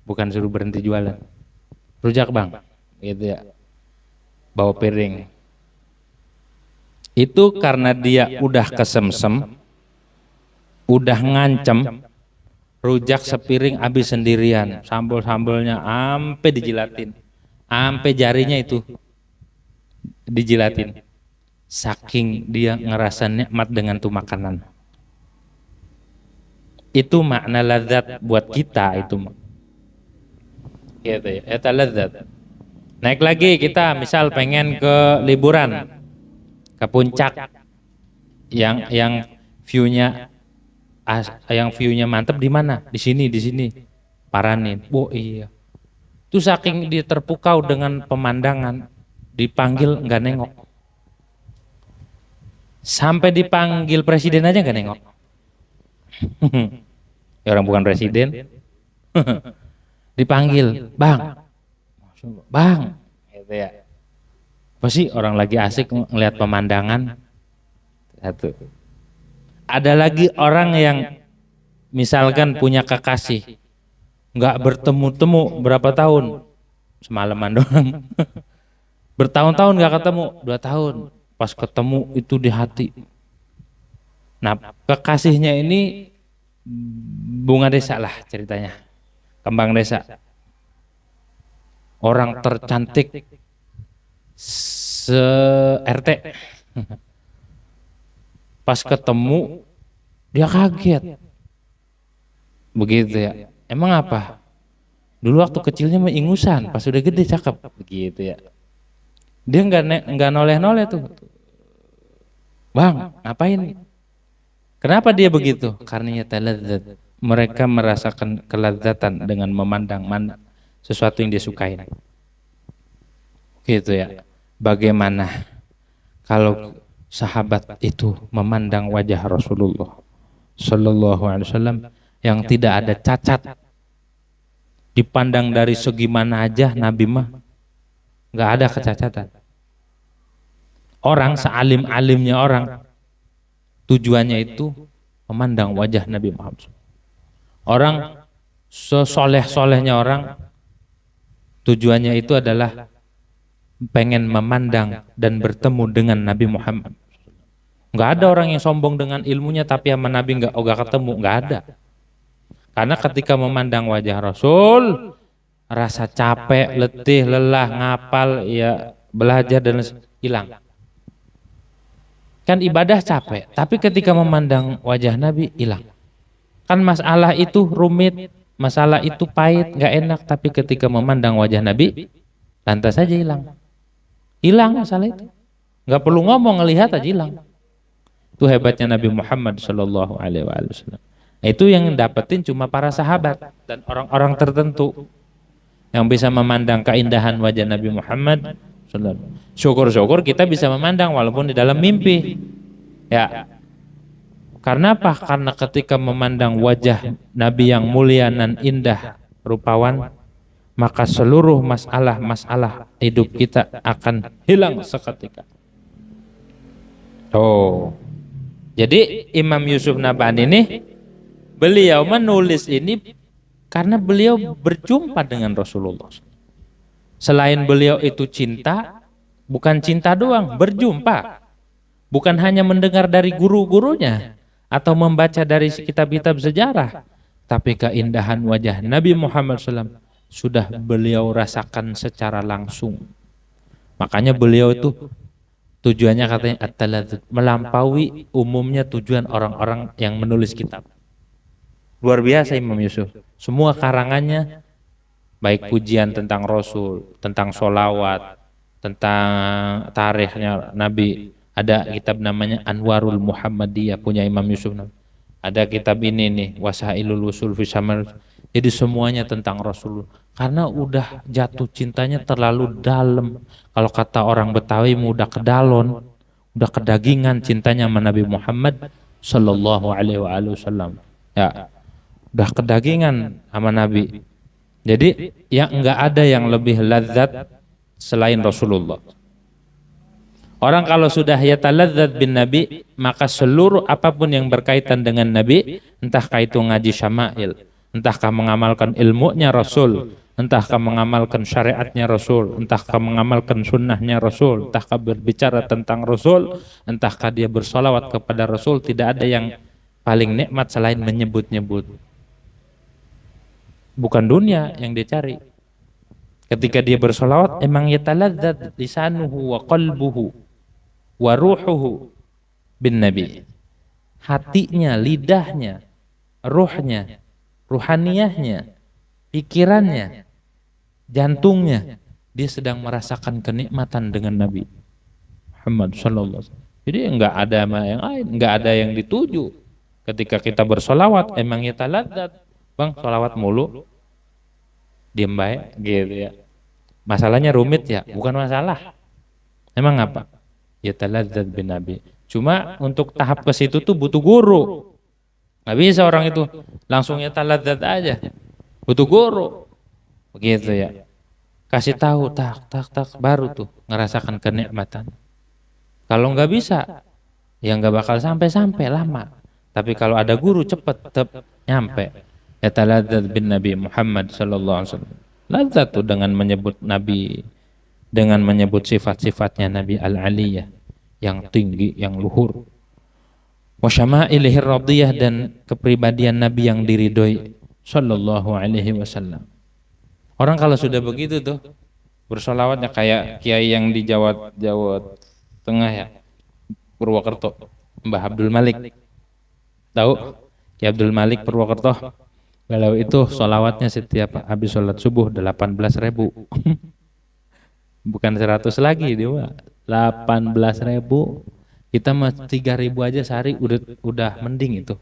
Bukan suruh berhenti jualan. Rujak bang, gitu ya. Bawa piring. Itu karena dia udah kesemsem, udah ngancem, rujak sepiring habis sendirian, sambal-sambalnya ampe dijilatin, ampe jarinya itu dijilatin. Saking dia ngerasa nikmat dengan tuh makanan. Itu makna lezat buat kita itu. Gitu ya, eta lezat. Naik lagi kita misal pengen ke liburan ke puncak yang view-nya mantep di mana? Di sini Paranin. Oh iya. Itu saking dia terpukau dengan pemandangan, dipanggil nggak nengok. Sampai dipanggil presiden aja nggak nengok. Ya orang bukan presiden. Dipanggil, bang, gitu ya. Pasti orang lagi asik ngelihat pemandangan. Satu. Ada lagi orang yang misalkan punya kekasih, nggak bertemu-temu berapa tahun, semalaman doang. Bertahun-tahun nggak ketemu, 2 tahun. Pas ketemu itu di hati. Nah, kekasihnya ini bunga desa lah ceritanya, kembang desa. Orang tercantik se-RT. Pas ketemu dia kaget. Begitu ya. Emang apa? Dulu waktu kecilnya mah ingusan, pas udah gede cakep. Begitu ya. Dia nggak noleh-noleh tuh. Bang, ngapain? Kenapa dia begitu? Karena taladzat. Mereka merasakan kelezatan dengan memandang sesuatu yang dia sukai. Gitu ya. Bagaimana kalau sahabat itu memandang wajah Rasulullah Sallallahu Alaihi Wasallam yang tidak ada cacat, dipandang dari segi mana aja Nabi mah nggak ada kecacatan. Orang sealim-alimnya orang tujuannya itu memandang wajah Nabi Muhammad. Orang sesoleh-solehnya orang tujuannya itu adalah pengen memandang dan bertemu dengan Nabi Muhammad. Nggak ada orang yang sombong dengan ilmunya tapi sama Nabi nggak ketemu, nggak ada. Karena ketika memandang wajah Rasul, rasa capek, letih, lelah, ngapal, ya belajar dan hilang. Kan ibadah capek, tapi ketika memandang wajah Nabi hilang. Kan masalah itu rumit, masalah itu pahit, nggak enak, tapi ketika memandang wajah Nabi, lantas saja hilang. Hilang masalah itu. Nggak perlu ngomong, ngelihat aja hilang. Itu hebatnya Nabi Muhammad Sallallahu Alaihi Wasallam. Itu yang dapetin cuma para sahabat dan orang-orang tertentu yang bisa memandang keindahan wajah Nabi Muhammad. Syukur-syukur kita bisa memandang walaupun di dalam mimpi. Ya. Karena apa? Karena ketika memandang wajah Nabi yang mulia dan indah rupawan, maka seluruh masalah hidup kita akan hilang seketika. Oh. Jadi Imam Yusuf Nabhani ini beliau menulis ini karena beliau berjumpa dengan Rasulullah. Selain beliau itu cinta, bukan cinta doang, berjumpa. Bukan hanya mendengar dari guru-gurunya atau membaca dari kitab-kitab sejarah, tapi keindahan wajah Nabi Muhammad SAW sudah beliau rasakan secara langsung. Makanya beliau itu tujuannya katanya at-taladzuz, melampaui umumnya tujuan orang-orang yang menulis kitab. Luar biasa Imam Yusuf. Semua karangannya baik pujian tentang Rasul, tentang sholawat, tentang tarikhnya Nabi. Ada kitab namanya Anwarul Muhammadiyah punya Imam Yusuf. Ada kitab ini nih Wasailul Usul fi Syamil. Jadi semuanya tentang Rasul. Karena udah jatuh cintanya terlalu dalam. Kalau kata orang Betawi udah kedalon, udah kedagingan cintanya sama Nabi Muhammad sallallahu alaihi wasallam. Ya, udah kedagingan sama Nabi. Jadi yang enggak ada yang lebih lazat selain Rasulullah. Orang kalau sudah yataladzat bin Nabi, maka seluruh apapun yang berkaitan dengan Nabi, entahkah itu ngaji syama'il, entahkah mengamalkan ilmunya Rasul, entahkah mengamalkan syariatnya Rasul, entahkah mengamalkan sunnahnya Rasul, entahkah berbicara tentang Rasul, entahkah dia bersolawat kepada Rasul, tidak ada yang paling nikmat selain menyebut-nyebut. Bukan dunia yang dia cari. Ketika dia bersolawat, emang yataladzat lisanuhu wa qalbuhu wa ruhuhu bin Nabi. Hatinya, lidahnya, ruhnya, ruhaniyahnya, pikirannya, jantungnya, dia sedang merasakan kenikmatan dengan Nabi Muhammad sallallahu alaihi wasallam. Jadi enggak ada yang lain, enggak ada yang dituju. Ketika kita bersolawat, emang yataladzat. Bang, solawat mulu, diem baik gitu ya. Masalahnya rumit ya? Bukan masalah. Emang apa? Yataladzat bin Nabi. Cuma untuk tahap ke situ tuh butuh guru. Nggak bisa orang itu langsung yataladzat aja. Butuh guru. Begitu ya. Kasih tahu tak baru tuh ngerasakan kenikmatan. Kalau nggak bisa, ya nggak bakal sampai lama. Tapi kalau ada guru cepet nyampe. Yataladzat bin Nabi Muhammad sallallahu alaihi wasallam. Ladzat tuh dengan menyebut Nabi, dengan menyebut sifat-sifatnya Nabi al-aliyah, yang tinggi, yang luhur. Wa syama'ilihi radiyah, dan kepribadian Nabi yang diridhoi sallallahu alaihi wasallam. Orang kalau sudah begitu tuh bersolawatnya kayak kiai yang di Jawa Tengah ya, Purwokerto, Mbah Abdul Malik. Tahu? Kiai Abdul Malik Purwokerto. Kalau itu solawatnya setiap habis sholat subuh 18.000. Bukan 100 lagi dia, 18.000. Kita mah 3.000 aja sehari udah mending itu.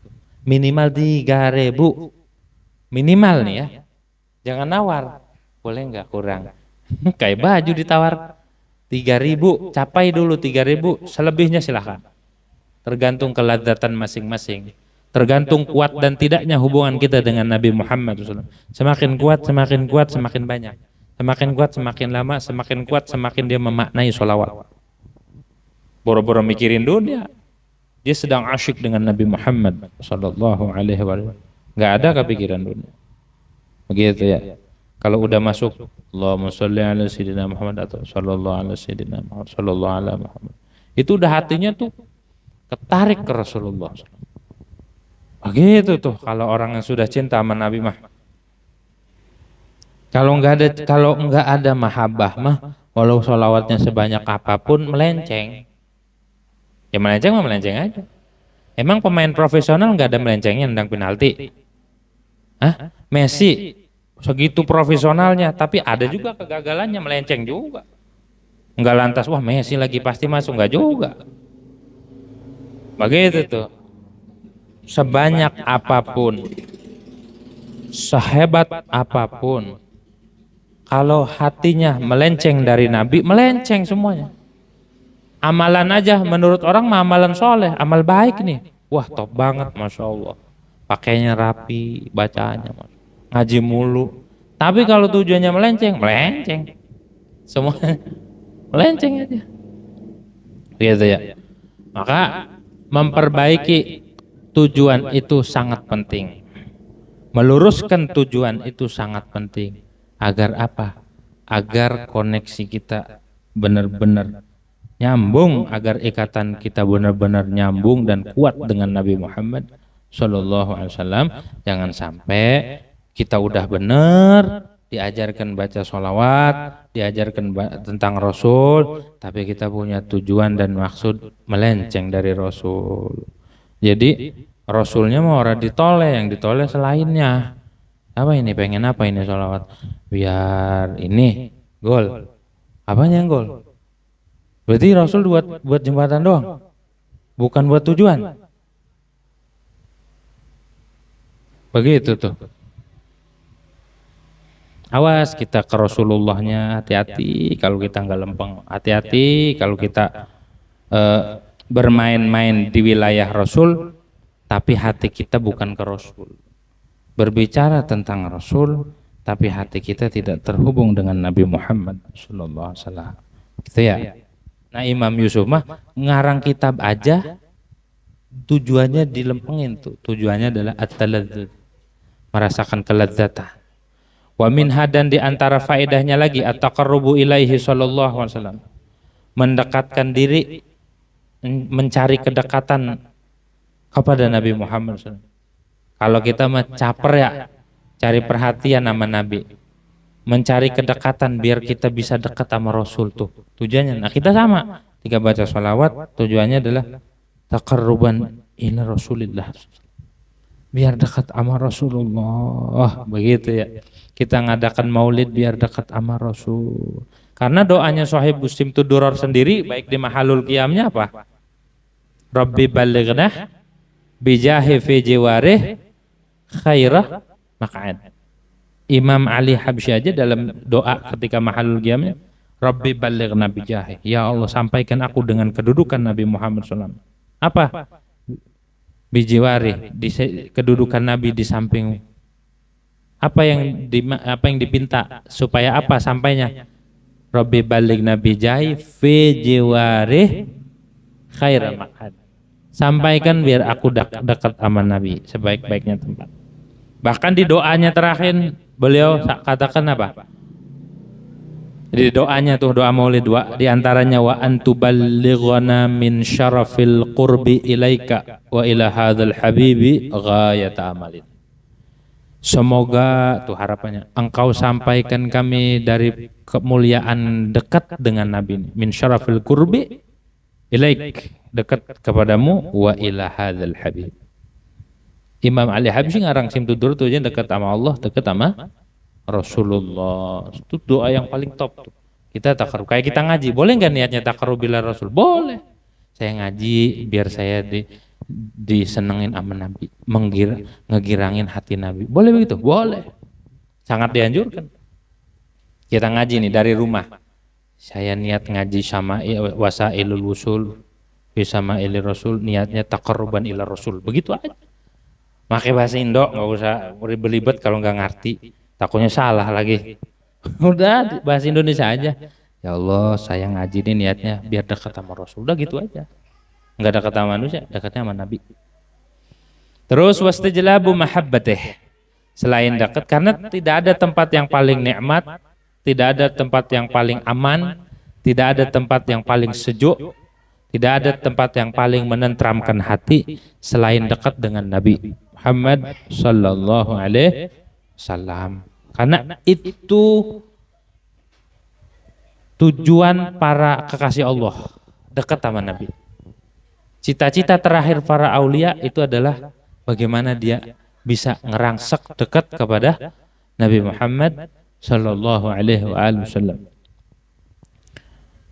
Minimal 3.000. Minimal nih ya. Jangan nawar. Boleh nggak kurang? Kayak baju ditawar 3.000, capai dulu 3.000, selebihnya silahkan. Tergantung keladzatan masing-masing. Tergantung kuat dan tidaknya hubungan kita dengan Nabi Muhammad SAW. Semakin kuat, semakin banyak. Semakin kuat, semakin lama, semakin kuat, semakin dia memaknai sholawat. Boro-boro mikirin dunia, dia sedang asyik dengan Nabi Muhammad sallallahu alaihi wasallam. Nggak ada kepikiran dunia. Begitu ya. Kalau udah masuk Allahumma sholli ala sayyidina Muhammad atau sallallahu ala sayyidina Muhammad sallallahu ala Muhammad, itu udah hatinya tuh ketarik ke Rasulullah. Begitu tuh kalau orang yang sudah cinta sama Nabi mah. Kalau enggak ada mahabbah mah, walau sholawatnya sebanyak apapun melenceng. Ya melenceng mah melenceng aja. Emang pemain profesional enggak ada melencengnya nendang penalti? Hah? Messi segitu profesionalnya, tapi ada juga kegagalannya, melenceng juga. Enggak lantas wah Messi lagi pasti masuk, enggak juga. Begitu tuh. Sebanyak apapun, sehebat apapun, kalau hatinya melenceng dari Nabi, melenceng semuanya. Amalan aja menurut orang mah amalan soleh, amal baik nih. Wah top banget, Masya Allah. Pakainya rapi, bacaannya ngaji mulu. Tapi kalau tujuannya melenceng, semua melenceng aja. Gitu ya. Maka memperbaiki tujuan itu sangat penting. Meluruskan tujuan itu sangat penting. Agar apa? Agar koneksi kita benar-benar nyambung, agar ikatan kita benar-benar nyambung dan kuat dengan Nabi Muhammad Sallallahu Alaihi Wasallam. Jangan sampai kita udah benar diajarkan baca sholawat, diajarkan tentang Rasul, tapi kita punya tujuan dan maksud melenceng dari Rasul. Jadi Rasulnya mau orang ditoleh, yang ditoleh selainnya. Apa ini? Pengen apa ini sholawat? biar ini gol. Apanya yang gol? Berarti Rasul buat jembatan doang, bukan buat tujuan. Begitu tuh. Awas kita ke Rasulullahnya, hati-hati kalau kita nggak lempeng, hati-hati kalau kita bermain-main di wilayah Rasul, tapi hati kita bukan ke Rasul. Berbicara tentang Rasul, tapi hati kita tidak terhubung dengan Nabi Muhammad Sallallahu Alaihi Wasallam. Gitu ya. Nah Imam Yusuf mah ngarang kitab aja tujuannya dilempengin tuh. Tujuannya adalah at-taladzuz, merasakan kelezatan. Wa minha, dan di antara faedahnya lagi at-taqarrubu ilaihi sallallahu alaihi wasallam, mendekatkan diri, mencari kedekatan kepada Nabi Muhammad SAW. Kalau kita mah caper ya, cari perhatian sama Nabi, mencari kedekatan biar kita bisa dekat sama Rasul tuh tujuannya. Nah kita sama, ketika baca sholawat tujuannya adalah taqarruban ila Rasulillah, biar dekat sama Rasulullah. Begitu ya. Kita ngadakan maulid biar dekat sama Rasul. Karena doanya Sahih Muslim itu Duror sendiri, baik di mahalul qiyamnya apa? Rabbi balighna bijahi fi jiwarih khairah maq'ad. Imam Ali Habsyi aja dalam doa ketika mahalul qiyamnya, Rabbi balighna bijahi, ya Allah sampaikan aku dengan kedudukan Nabi Muhammad SAW. Apa? Bijiwari, kedudukan Nabi di samping. Apa yang dipinta supaya apa sampainya? Rabbi balighna bijahi fi jiwari khairah maq'ad. Sampaikan biar aku dekat sama Nabi sebaik-baiknya tempat. Bahkan di doanya terakhir beliau katakan apa? Di doanya tuh, doa maulid, di antaranya wa antuballighana min syarafil qurbi ilaika wa ila hadzal habibi ghayata amalin. Semoga tuh harapannya engkau sampaikan kami dari kemuliaan dekat dengan Nabi, min syarafil qurbi ilaik, dekat kepadamu, wa ila hadzal habib. Imam Ali Habsyi ngarang Simtudur tuh aja dekat sama Allah, dekat sama Rasulullah. Itu doa yang paling top tuh. Kita takarub, kayak kita ngaji, boleh nggak niatnya takarub bila Rasul? Boleh. Saya ngaji biar saya disenengin sama Nabi, ngegirangin hati Nabi. Boleh begitu? Boleh. Sangat dianjurkan. Kita ngaji nih dari rumah. Saya niat ngaji sama wasailul wusul sama ili Rasul, niatnya taqarruban ila Rasul. Begitu aja. Pakai bahasa Indo, nggak usah belibet kalau nggak ngerti. Takutnya salah lagi. Udah bahasa Indonesia aja. Ya Allah, saya ngaji ini niatnya biar dekat sama Rasul. Udah gitu aja. Nggak dekat sama manusia, dekatnya sama Nabi. Terus wastijlabu mahabbatih. Selain dekat, karena tidak ada tempat yang paling nikmat, tidak ada tempat yang paling aman, tidak ada tempat yang paling sejuk, tidak ada tempat yang paling menenteramkan hati selain dekat dengan Nabi Muhammad sallallahu alaihi wasallam. Karena itu tujuan para kekasih Allah, dekat sama Nabi. Cita-cita terakhir para aulia itu adalah bagaimana dia bisa ngerangsek dekat kepada Nabi Muhammad sallallahu alaihi wasallam.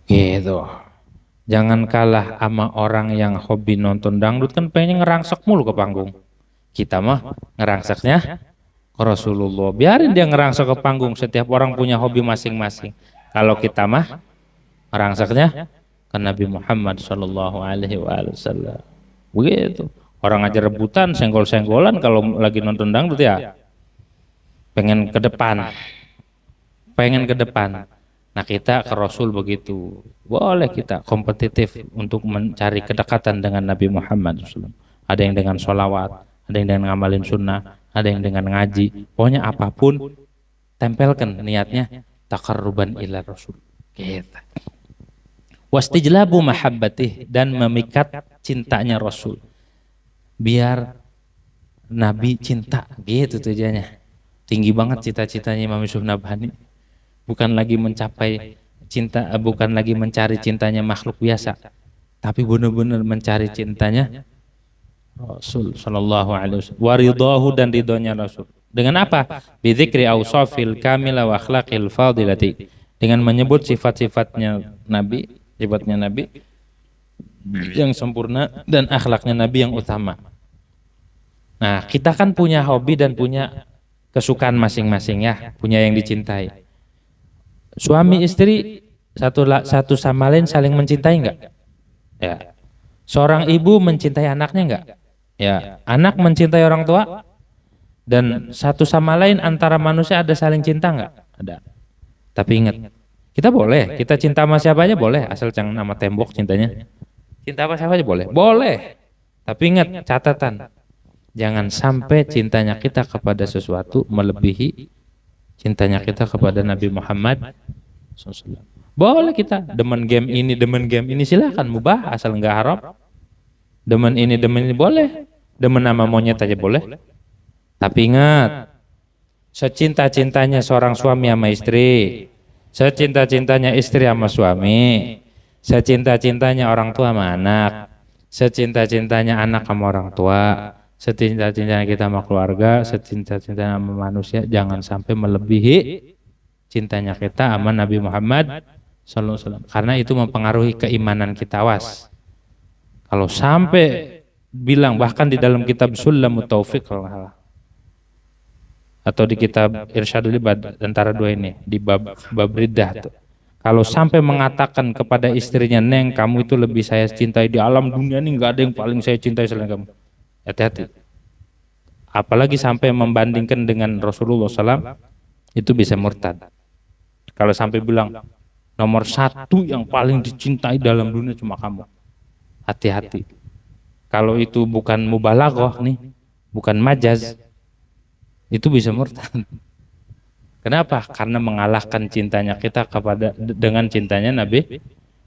Gitu. Jangan kalah sama orang yang hobi nonton dangdut, kan pengen ngerangsek mulu ke panggung. Kita mah ngerangseknya ke Rasulullah. Biarin dia ngerangsek ke panggung, setiap orang punya hobi masing-masing. Kalau kita mah ngerangseknya ke Nabi Muhammad sallallahu alaihi wasallam. Begitu. Orang aja rebutan, senggol-senggolan kalau lagi nonton dangdut ya. Pengen ke depan. Nah kita ke Rasul begitu. Boleh kita kompetitif untuk mencari kedekatan dengan Nabi Muhammad SAW. Ada yang dengan sholawat, ada yang dengan ngamalin sunnah, ada yang dengan ngaji. Pokoknya apapun, tempelkan niatnya taqarruban ila Rasul. Gitu. Wastijlabu mahabbatih, dan memikat cintanya Rasul. Biar Nabi cinta, gitu tujuannya. Tinggi banget cita-citanya Imam Yusuf Nabhani. Bukan lagi mencapai cinta, bukan lagi mencari cintanya makhluk biasa, tapi benar-benar mencari cintanya Rasul sallallahu alaihi wasallam. Waridahu, dan ridhonya Rasul. Dengan apa? Bidzikri awsafil kamila wa akhlaqil fadilati. Dengan menyebut sifat-sifatnya Nabi, sifatnya Nabi yang sempurna dan akhlaknya Nabi yang utama. Nah, kita kan punya hobi dan punya kesukaan masing-masing ya, punya yang dicintai. Suami istri satu sama lain saling mencintai enggak? Ya. Seorang ibu mencintai anaknya enggak? Ya. Anak mencintai orang tua? Dan satu sama lain antara manusia ada saling cinta enggak? Ada. Tapi ingat, kita boleh, kita cinta sama siapa aja boleh, asal jangan nama tembok cintanya. Cinta apa siapa aja boleh? Boleh. Tapi ingat, catatan. Jangan sampai cintanya kita kepada sesuatu melebihi cintanya kita kepada Nabi Muhammad SAW. Boleh kita demen game ini silakan mubah asal enggak haram. Demen ini boleh. Demen nama monyet aja boleh. Tapi ingat, secinta-cintanya seorang suami sama istri, secinta-cintanya istri sama suami, secinta-cintanya orang tua sama anak, secinta-cintanya anak sama orang tua, secinta-cintanya kita sama keluarga, secinta-cintanya sama manusia, jangan sampai melebihi cintanya kita sama Nabi Muhammad SAW. Karena itu mempengaruhi keimanan kita, was. Kalau sampai bilang, bahkan di dalam kitab Sulamut Taufiq kalau nggak salah, atau di kitab Irsyadul Ibad, antara dua ini, di bab riddah tuh. Kalau sampai mengatakan kepada istrinya, Neng, kamu itu lebih saya cintai di alam dunia ini, nggak ada yang paling saya cintai selain kamu. Hati-hati. Apalagi sampai membandingkan dengan Rasulullah SAW, itu bisa murtad. Kalau sampai bilang, nomor satu yang paling dicintai dalam dunia cuma kamu. Hati-hati. Kalau itu bukan mubalaghah nih, bukan majaz, itu bisa murtad. Kenapa? Karena mengalahkan cintanya kita kepada dengan cintanya Nabi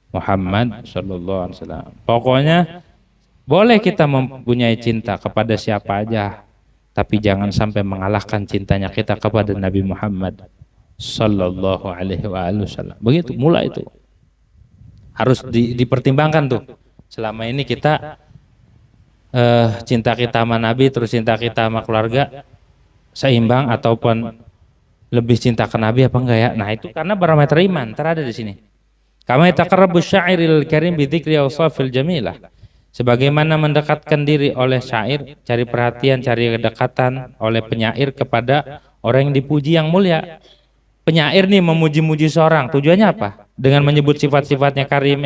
Muhammad SAW. Pokoknya boleh kita mempunyai cinta kepada siapa aja, tapi jangan sampai mengalahkan cintanya kita kepada Nabi Muhammad Sallallahu Alaihi Wasallam. Begitu, mulai itu harus dipertimbangkan tuh. Selama ini kita cinta kita sama Nabi, terus cinta kita sama keluarga seimbang ataupun lebih cinta ke Nabi apa enggak ya? Nah itu karena barometer iman terada di sini. Kama yataqarrabu syairil karim bi dzikri awsafil jamilah. Sebagaimana mendekatkan diri oleh syair, cari perhatian, cari kedekatan oleh penyair kepada orang yang dipuji yang mulia. Penyair nih memuji-muji seorang, tujuannya apa? Dengan menyebut sifat-sifatnya karim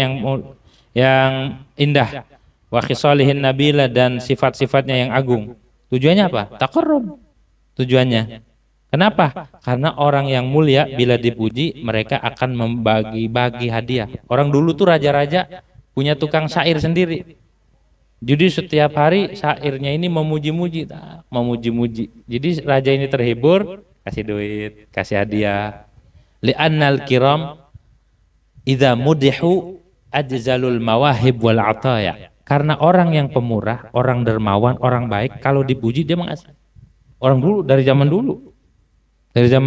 yang indah, wa khisalihin nabila, dan sifat-sifatnya yang agung. Tujuannya apa? Taqarrub. Tujuannya. Kenapa? Karena orang yang mulia bila dipuji mereka akan membagi-bagi hadiah. Orang dulu tuh raja-raja punya tukang syair sendiri. Jadi setiap hari syairnya ini memuji-muji. Jadi raja ini terhibur, kasih duit, kasih hadiah. Li'annal kiram idza mudihu ajzalul mawahib wal ataya. Karena orang yang pemurah, orang dermawan, orang baik, kalau dipuji dia mengasih. Orang dulu, dari zaman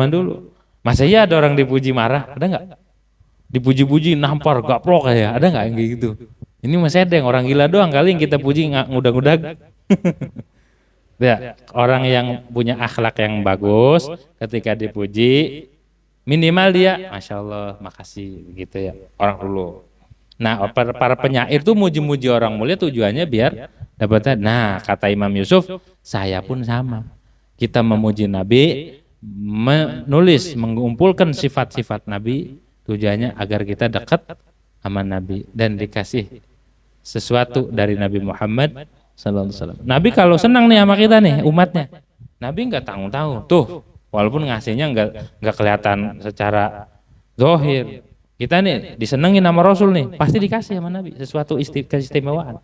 dulu. Masa iya ada orang dipuji marah? Ada nggak? Dipuji-puji nampar, gaplok ya, ada nggak yang kayak gitu? Ini masih ada yang orang gila doang kali yang kita puji ngudag-ngudag. Ya, orang yang punya akhlak yang bagus, ketika dipuji, minimal dia, Masya Allah, makasih, gitu ya, orang dulu. Nah, para penyair tuh muji-muji orang mulia tujuannya biar dapatnya. Nah, kata Imam Yusuf, saya pun sama. Kita memuji Nabi, menulis, mengumpulkan sifat-sifat Nabi, tujuannya agar kita dekat sama Nabi dan dikasih sesuatu dari Nabi Muhammad SAW. Nabi kalau senang nih sama kita nih umatnya, Nabi nggak tanggung-tanggung tuh, walaupun ngasihnya nggak kelihatan secara zahir. Kita nih disenengin sama Rasul nih, pasti dikasih sama Nabi sesuatu keistimewaan.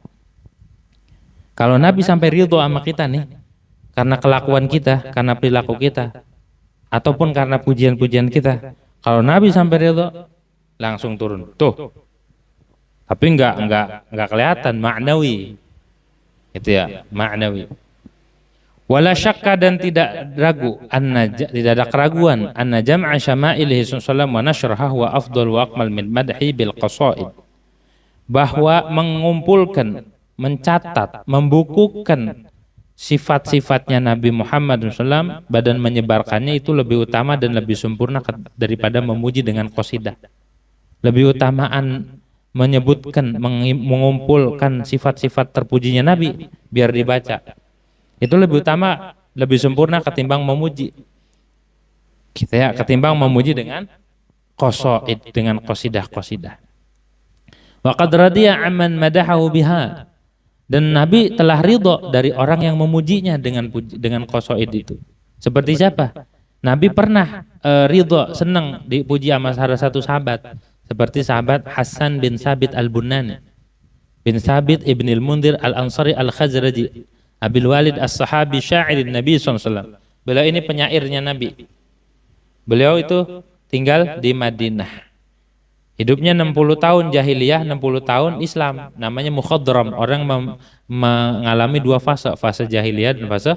Kalau Nabi sampai ridho sama kita nih, karena kelakuan kita, karena perilaku kita, ataupun karena pujian-pujian kita, kalau Nabi sampai ridho, langsung turun. Tuh. Tapi enggak kelihatan maknawi. Itu ya, maknawi. Wala syakka, dan tidak ragu, tidak ada keraguan, anna jam'a syama'ilihi sallallahu wa nashraha wa afdal wa akmal min madhi bil qasaid. Bahwa mengumpulkan, mencatat, membukukan sifat-sifatnya Nabi Muhammad SAW, badan menyebarkannya itu lebih utama dan lebih sempurna daripada memuji dengan qasidah. Lebih utamaan menyebutkan, mengumpulkan sifat-sifat terpujinya Nabi biar dibaca. Itu lebih utama, lebih sempurna ketimbang memuji. Kita ya, ketimbang memuji dengan qasaid, dengan qasidah-qasidah. Wa qad radiya amman madahahu biha. Dan Nabi telah ridho dari orang yang memujinya dengan qasaid itu. Seperti siapa? Nabi pernah ridho, senang dipuji sama salah satu sahabat, seperti sahabat Hasan bin Sabit al-Bunani, bin Sabit ibn al-Mundhir al-Ansari al-Khazraji, Abil Walid as-Sahabi syairin Nabi SAW. Beliau ini penyairnya Nabi. Beliau itu tinggal di Madinah. Hidupnya 60 tahun jahiliyah, 60 tahun Islam. Namanya mukhadram. Orang mengalami dua fase, fase jahiliyah dan fase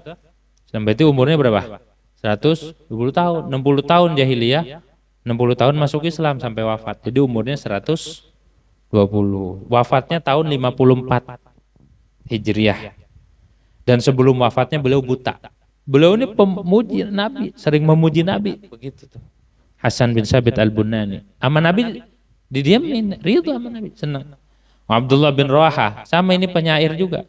Islam. Berarti umurnya berapa? 120 tahun. 60 tahun jahiliyah, 60 tahun masuk Islam sampai wafat. Jadi umurnya 120. Wafatnya tahun 54 Hijriah. Dan sebelum wafatnya beliau buta. Beliau ini pemuji Nabi, sering memuji Nabi. Begitu tuh. Hasan bin Sabit al-Bunani. Sama Nabi didiamin, ridho sama Nabi, senang. Abdullah bin Rawaha, sama ini penyair juga.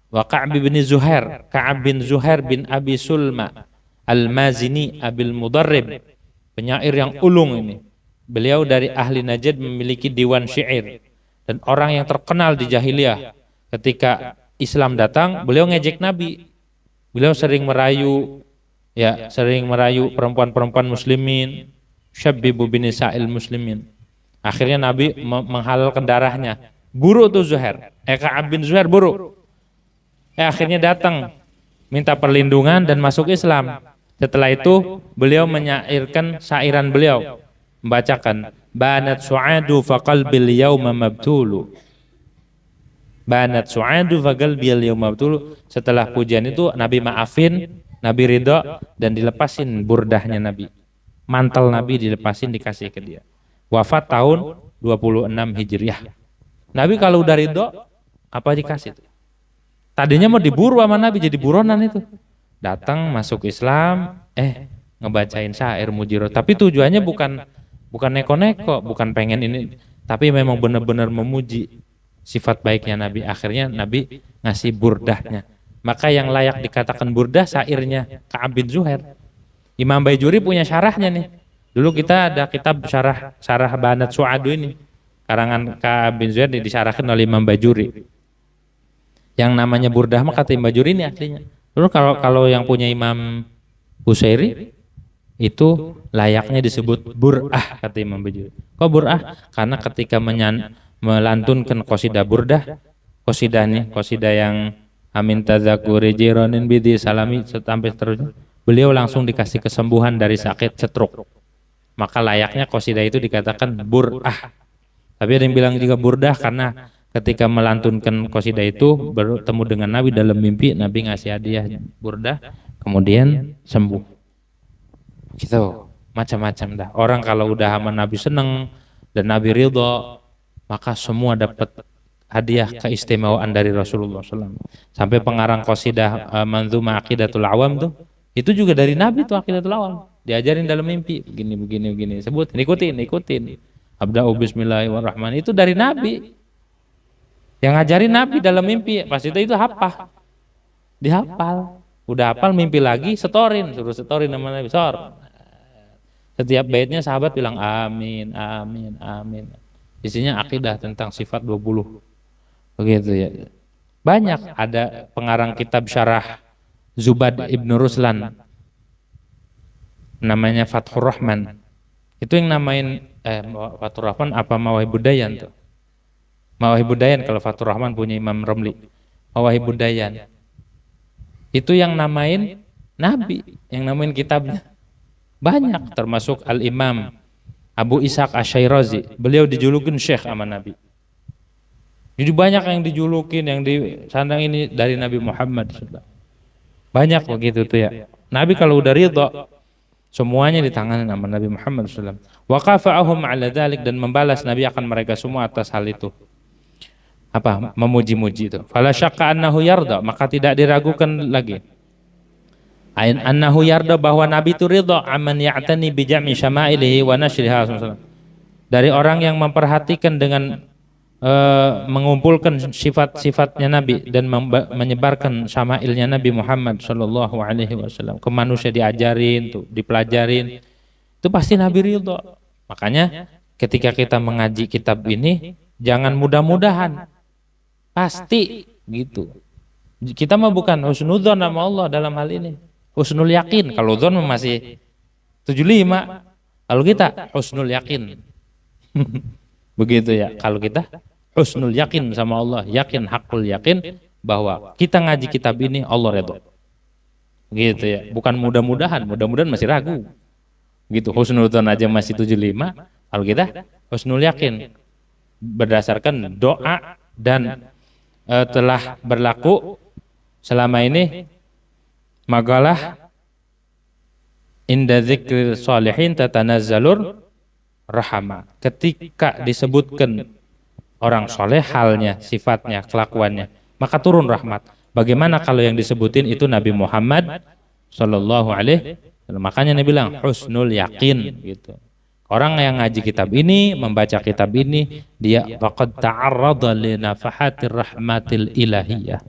Wa Ka'ab bin Zuhair, Ka'ab bin Zuhair bin Abi Sulma al-Mazini Abil Mudarrib, penyair yang ulung ini. Beliau dari ahli Najd, memiliki diwan syair. Dan orang yang terkenal di jahiliyah. Ketika Islam datang, beliau ngejek Nabi. Beliau sering merayu, ya, sering merayu perempuan-perempuan muslimin, syabbibu binisa'il muslimin. Akhirnya Nabi menghalalkan darahnya. Buru tuh Zuhair. Ka'ab bin Zuhair buru. Akhirnya datang minta perlindungan dan masuk Islam. Setelah itu beliau menyairkan syairan beliau, membacakan banat su'adu fa qalbil yawma mabtulu. Banat su'adu fa qalbil yawma mabtulu. Setelah pujian itu Nabi maafin, Nabi ridho, dan dilepasin burdahnya Nabi. Mantel Nabi dilepasin, dikasih ke dia. Wafat tahun 26 Hijriah. Nabi kalau udah ridho, apa dikasih? Tadinya mau diburu sama Nabi, jadi buronan itu. Datang masuk Islam, ngebacain syair mujiro. Tapi tujuannya bukan neko-neko, bukan pengen ini, tapi memang benar-benar memuji sifat baiknya Nabi. Akhirnya Nabi ngasih burdahnya. Maka yang layak dikatakan burdah syairnya Ka'ab bin Zuhair. Imam Baijuri punya syarahnya nih. Dulu kita ada kitab syarah Banat Su'adu ini, karangan Ka'ab bin Zuhair, disyarahkan oleh Imam Baijuri. Yang namanya burdah mah kata Imam Baijuri ini aslinya. Dulu kalau yang punya Imam Busairi itu layaknya disebut bur'ah kata Imam Baijuri. Kok bur'ah? Karena ketika melantunkan qasidah burdah, qasidah yang amin tazakuri jironin bidi salami sampai seterusnya, beliau langsung dikasih kesembuhan dari sakit stroke. Maka layaknya qasidah itu dikatakan bur'ah. Tapi ada yang bilang juga burdah karena ketika melantunkan qasidah itu bertemu dengan Nabi dalam mimpi, Nabi ngasih hadiah burdah, kemudian sembuh. Gitu, macam-macam dah. Orang kalau udah sama Nabi seneng dan Nabi ridho, maka semua dapat hadiah keistimewaan dari Rasulullah SAW. Sampai pengarang qasidah Manzumah Aqidatul Awam tuh, itu juga dari Nabi tuh Aqidatul Awam. Diajarin dalam mimpi, begini, sebut, ikutin. Abda'u bismillahirrahmanirrahim, itu dari Nabi. Yang ngajarin Nabi dalam mimpi, pas itu hafal. Dihafal. Udah hafal mimpi lagi, suruh setorin nama Nabi, Setiap baitnya sahabat bilang amin. Isinya akidah tentang sifat 20. Begitu ya. Banyak, ada pengarang kitab syarah Zubad Ibn Ruslan, namanya Fathur Rahman. Itu yang namain Fathur Rahman apa Mawahibud-Dayan tuh. Mawahibud-Dayan kalau Fathur Rahman punya Imam Romli. Mawahibud-Dayan. Itu yang namain Nabi, yang namain kitabnya. Banyak, termasuk Al-Imam Abu Ishaq Asy-Syairazi. Beliau dijulukin Syekh sama Nabi. Jadi banyak yang dijulukin, yang disandang ini dari Nabi Muhammad. Banyak begitu tuh ya. Nabi kalau udah ridho, semuanya di tangan sama Nabi Muhammad SAW. Wa qafa'ahum 'ala dzalik, dan membalas Nabi akan mereka semua atas hal itu. memuji-muji itu. Fala syakka annahu yarda, maka tidak diragukan lagi. Ain annahu yarda, bahwa Nabi itu ridha amman ya'tani bi jam'i syama'ilihi wa nashriha. Dari orang yang memperhatikan dengan mengumpulkan sifat-sifatnya Nabi dan menyebarkan syama'ilnya Nabi Muhammad sallallahu alaihi wasallam ke manusia, diajarin tuh, dipelajarin. Itu pasti Nabi ridha. Makanya ketika kita mengaji kitab ini jangan mudah-mudahan. Pasti gitu. Kita mah bukan husnudzon sama Allah dalam hal ini. Husnul yakin. Kalau dzon masih 75. Kalau kita husnul yakin. Begitu ya. Kalau kita husnul yakin sama Allah, yakin hakul yakin bahwa kita ngaji kitab ini Allah redha. Gitu ya. Bukan mudah-mudahan, mudah-mudahan masih ragu. Gitu. Husnudzon aja masih 75. Kalau kita husnul yakin berdasarkan doa dan telah berlaku selama ini magalah inda dzikril sholihin tatanazzalur rahmah. Ketika disebutkan orang soleh, halnya, sifatnya, kelakuannya, maka turun rahmat. Bagaimana kalau yang disebutin itu Nabi Muhammad sallallahu alaihi wasallam? Makanya Nabi bilang husnul yakin gitu. Orang yang ngaji kitab ini, membaca kitab ini, dia faqad ta'arrada li nafahatir rahmatil ilahiyah.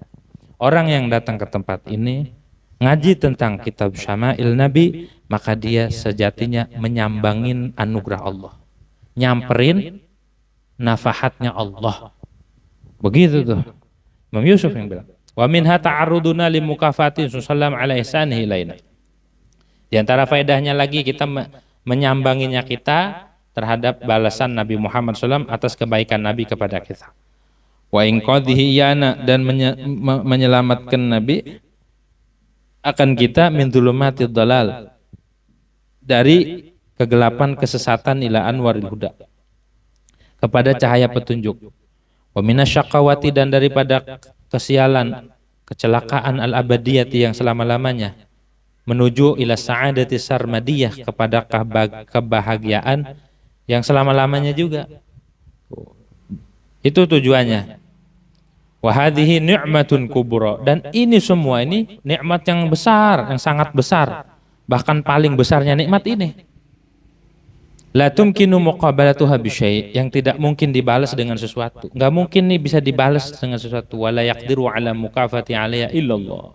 Orang yang datang ke tempat ini ngaji tentang kitab Syama'il Nabi, maka dia sejatinya menyambangin anugerah Allah, nyamperin nafahatnya Allah. Begitu tuh Imam Yusuf yang bilang. Wa minha ta'arruduna li mukafatin sallallahu alaihi ihsanihi ilaina. Di antara faedahnya lagi kita menyambanginya kita terhadap balasan Nabi Muhammad SAW atas kebaikan Nabi kepada kita. Wa in qadhihi yana, dan menyelamatkan Nabi akan kita min dzulumatid dhalal, dari kegelapan kesesatan ila anwaril huda, kepada cahaya petunjuk. Wa minasyaqawati, dan daripada kesialan, kecelakaan al-abadiyati yang selama-lamanya, menuju ila sa'adati sarmadiyah, kepada kebahagiaan yang selama-lamanya juga. Itu tujuannya. Wa hadhihi ni'matun kubra, dan ini semua ini nikmat yang besar, yang sangat besar, bahkan paling besarnya nikmat ini. La tumkinu muqabalatuha bisyai', yang tidak mungkin dibalas dengan sesuatu. Enggak mungkin nih bisa dibalas dengan sesuatu. Wala yaqdiru ala mukafati 'alaiha illallah.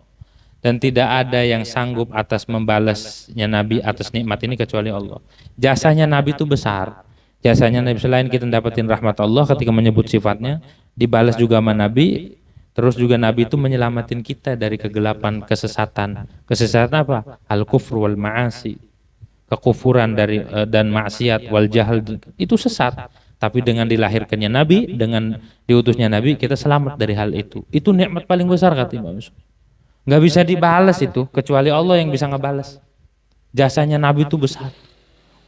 Dan tidak ada yang sanggup atas membalasnya Nabi atas nikmat ini kecuali Allah. Jasanya Nabi itu besar. Jasanya Nabi, selain kita dapetin rahmat Allah ketika menyebut sifatnya, dibalas juga sama Nabi. Terus juga Nabi itu menyelamatin kita dari kegelapan kesesatan. Kesesatan apa? Al-kufru wal ma'asi. Kekufuran dari dan maksiat wal jahal, itu sesat. Tapi dengan dilahirkannya Nabi, dengan diutusnya Nabi, kita selamat dari hal itu. Itu nikmat paling besar kata Imam Yusuf. Nggak bisa dibalas itu, kecuali Allah yang bisa ngebalas. Jasanya Nabi itu besar.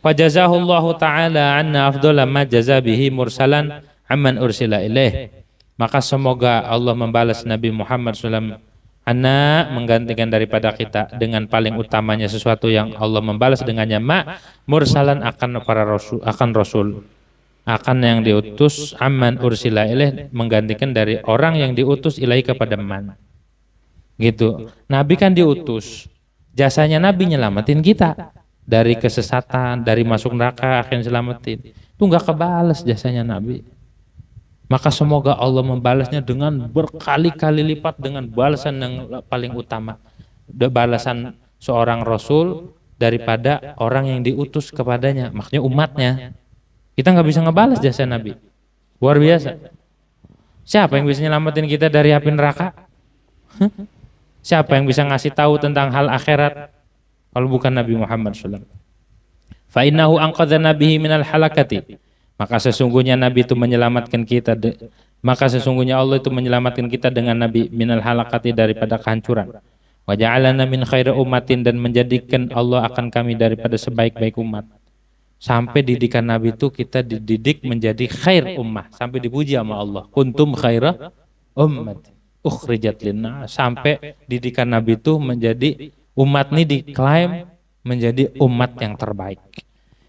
Fajazahullahu ta'ala anna afdala ma jazabihi mursalan amman ursila ilaih. Maka semoga Allah membalas Nabi Muhammad SAW, anna, menggantikan daripada kita dengan paling utamanya sesuatu yang Allah membalas dengannya, ma mursalan, akan para rasul, akan yang diutus, amman ursila ilaih, menggantikan dari orang yang diutus ilaih kepada man. Gitu. Nabi kan diutus, jasanya Nabi nyelamatin kita dari kesesatan, dari masuk neraka, akhirnya selamatin. Itu nggak kebalas jasanya Nabi. Maka semoga Allah membalasnya dengan berkali-kali lipat, dengan balasan yang paling utama, balasan seorang Rasul daripada orang yang diutus kepadanya, maksudnya umatnya. Kita nggak bisa ngebalas jasa Nabi, luar biasa. Siapa yang bisa nyelamatin kita dari api neraka? Siapa yang bisa ngasih tahu tentang hal akhirat kalau bukan Nabi Muhammad SAW? Fa innahu anqadha nabihi minal halakati. Maka sesungguhnya Nabi itu menyelamatkan kita. Maka sesungguhnya Allah itu menyelamatkan kita dengan Nabi minal halakati, daripada kehancuran. Wa ja'alana min khairi ummatin, dan menjadikan Allah akan kami daripada sebaik-baik umat. Sampai didikan Nabi itu kita dididik menjadi khair ummah, sampai dipuji sama Allah. Kuntum khaira ummat ukhrijat linnas, sampai didikan Nabi itu menjadi umat ini diklaim menjadi umat yang terbaik.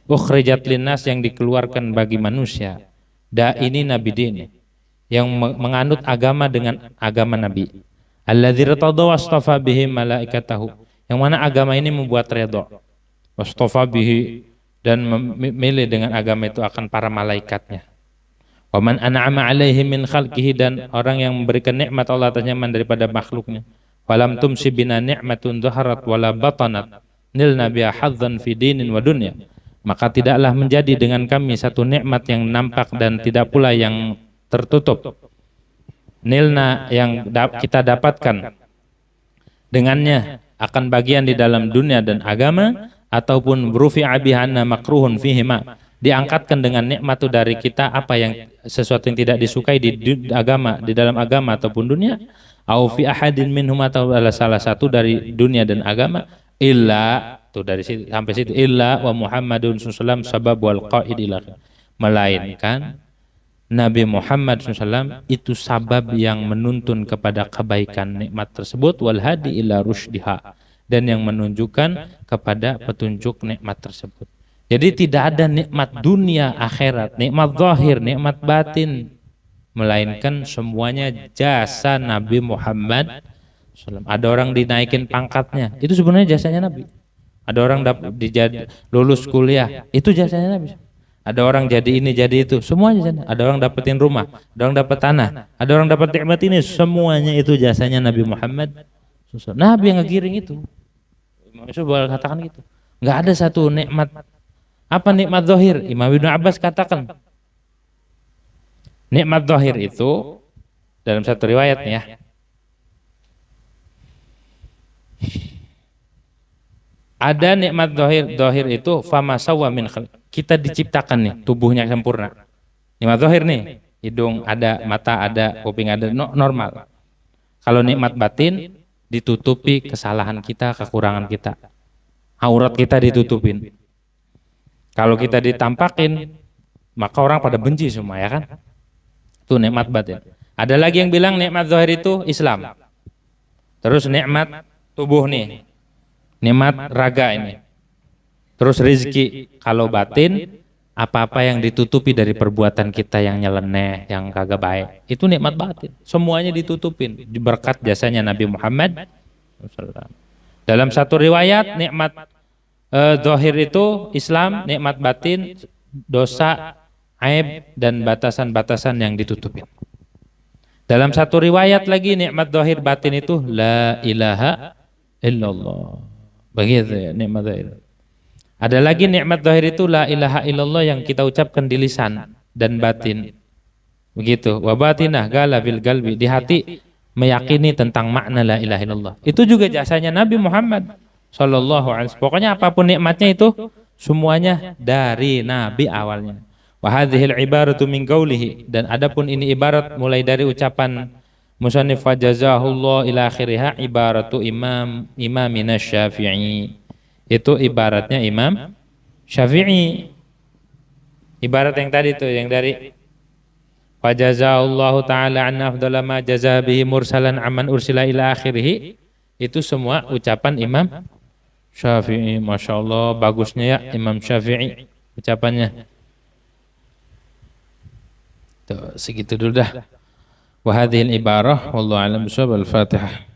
Ukhrijat linnas, yang dikeluarkan bagi manusia. Da ini Nabi dini. yang menganut agama dengan agama Nabi. Alladzi irtada wastafa bihi malaikatahu. Yang mana agama ini membuat redha. Wastafa bihi, dan memilih dengan agama itu akan para malaikatnya. Wa man an'ama alaihi min khalqihi, dan orang yang memberikan nikmat Allah atasnya daripada makhluknya. Walam tumsi bina ni'matun dhaharat wala batanat nilna biha hadzan fi dinin wa dunya. Maka tidaklah menjadi dengan kami satu nikmat yang nampak dan tidak pula yang tertutup. Nilna, yang kita dapatkan dengannya akan bagian di dalam dunia dan agama, ataupun rufi'a bihanna makruhun fihima, diangkatkan dengan nikmat itu dari kita apa yang sesuatu yang tidak disukai di agama, di dalam agama ataupun dunia, au fi ahadin minhum, atau salah satu dari dunia dan agama, illa, tuh dari situ sampai situ, illa wa Muhammadun sallallahu alaihi wasallam sabab wal qaid ila, melainkan Nabi Muhammad SAW itu sabab yang menuntun kepada kebaikan nikmat tersebut, wal hadi ila rusydiha, dan yang menunjukkan kepada petunjuk nikmat tersebut. Jadi tidak ada nikmat dunia akhirat, nikmat zahir, nikmat batin, melainkan semuanya jasa Nabi Muhammad SAW. Ada orang dinaikin pangkatnya, itu sebenarnya jasanya Nabi. Ada orang lulus kuliah, itu jasanya Nabi. Ada orang jadi ini jadi itu, semuanya jasanya. Ada orang dapetin rumah, ada orang dapat tanah, ada orang dapat nikmat ini, semuanya itu jasanya Nabi Muhammad SAW. Nabi yang ngegiring itu. Imam Yusuf boleh katakan gitu. Nggak ada satu nikmat. Apa nikmat zahir? Imam Ibnu Abbas katakan nikmat zahir itu dalam satu riwayat nih ya, ada nikmat zahir itu fama sawwa min khalq. Kita diciptakan nih, tubuhnya sempurna. Nikmat zahir nih, hidung ada, mata ada, kuping ada, normal. Kalau nikmat batin ditutupi kesalahan kita, kekurangan kita. Aurat kita ditutupin. Kalau kita ditampakin, maka orang pada benci semua, ya kan? Itu nikmat batin. Ada lagi yang bilang nikmat zahir itu Islam. Terus nikmat tubuh nih, nikmat raga ini. Terus rezeki. Kalau batin, apa-apa yang ditutupi dari perbuatan kita yang nyeleneh, yang kagak baik, itu nikmat batin. Semuanya ditutupin di berkat jasanya Nabi Muhammad. Dalam satu riwayat, nikmat zahir itu Islam, nikmat batin dosa, aib, dan batasan-batasan yang ditutupin. Dalam satu riwayat lagi, nikmat zahir batin itu la ilaha illallah. Begitu ya, nikmat zahir. Ada lagi nikmat zahir itu la ilaha illallah yang kita ucapkan di lisan dan batin. Begitu. Wa batinah gala bil galbi, di hati meyakini tentang makna la ilaha illallah. Itu juga jasanya Nabi Muhammad sallallahu alaihi wasallam. Pokoknya apapun nikmatnya itu semuanya dari Nabi awalnya. Wa hadhil ibaratu min qaulihi, dan adapun ini ibarat mulai dari ucapan musannif wa jazahullah ila akhiriha, ibaratu imamina Syafi'i. Itu ibaratnya Imam Syafi'i. Ibarat yang tadi tuh, yang dari wa jazahullahu ta'ala an afdala ma jaza bihi mursalan amman ursila ila akhirih. Itu semua ucapan Imam Syafi'i. Masya Allah, bagusnya ya Imam Syafi'i ucapannya. Tuh, segitu dulu dah. Wa hadhil ibarah wallahu a'lam bishawab. Al-Fatihah.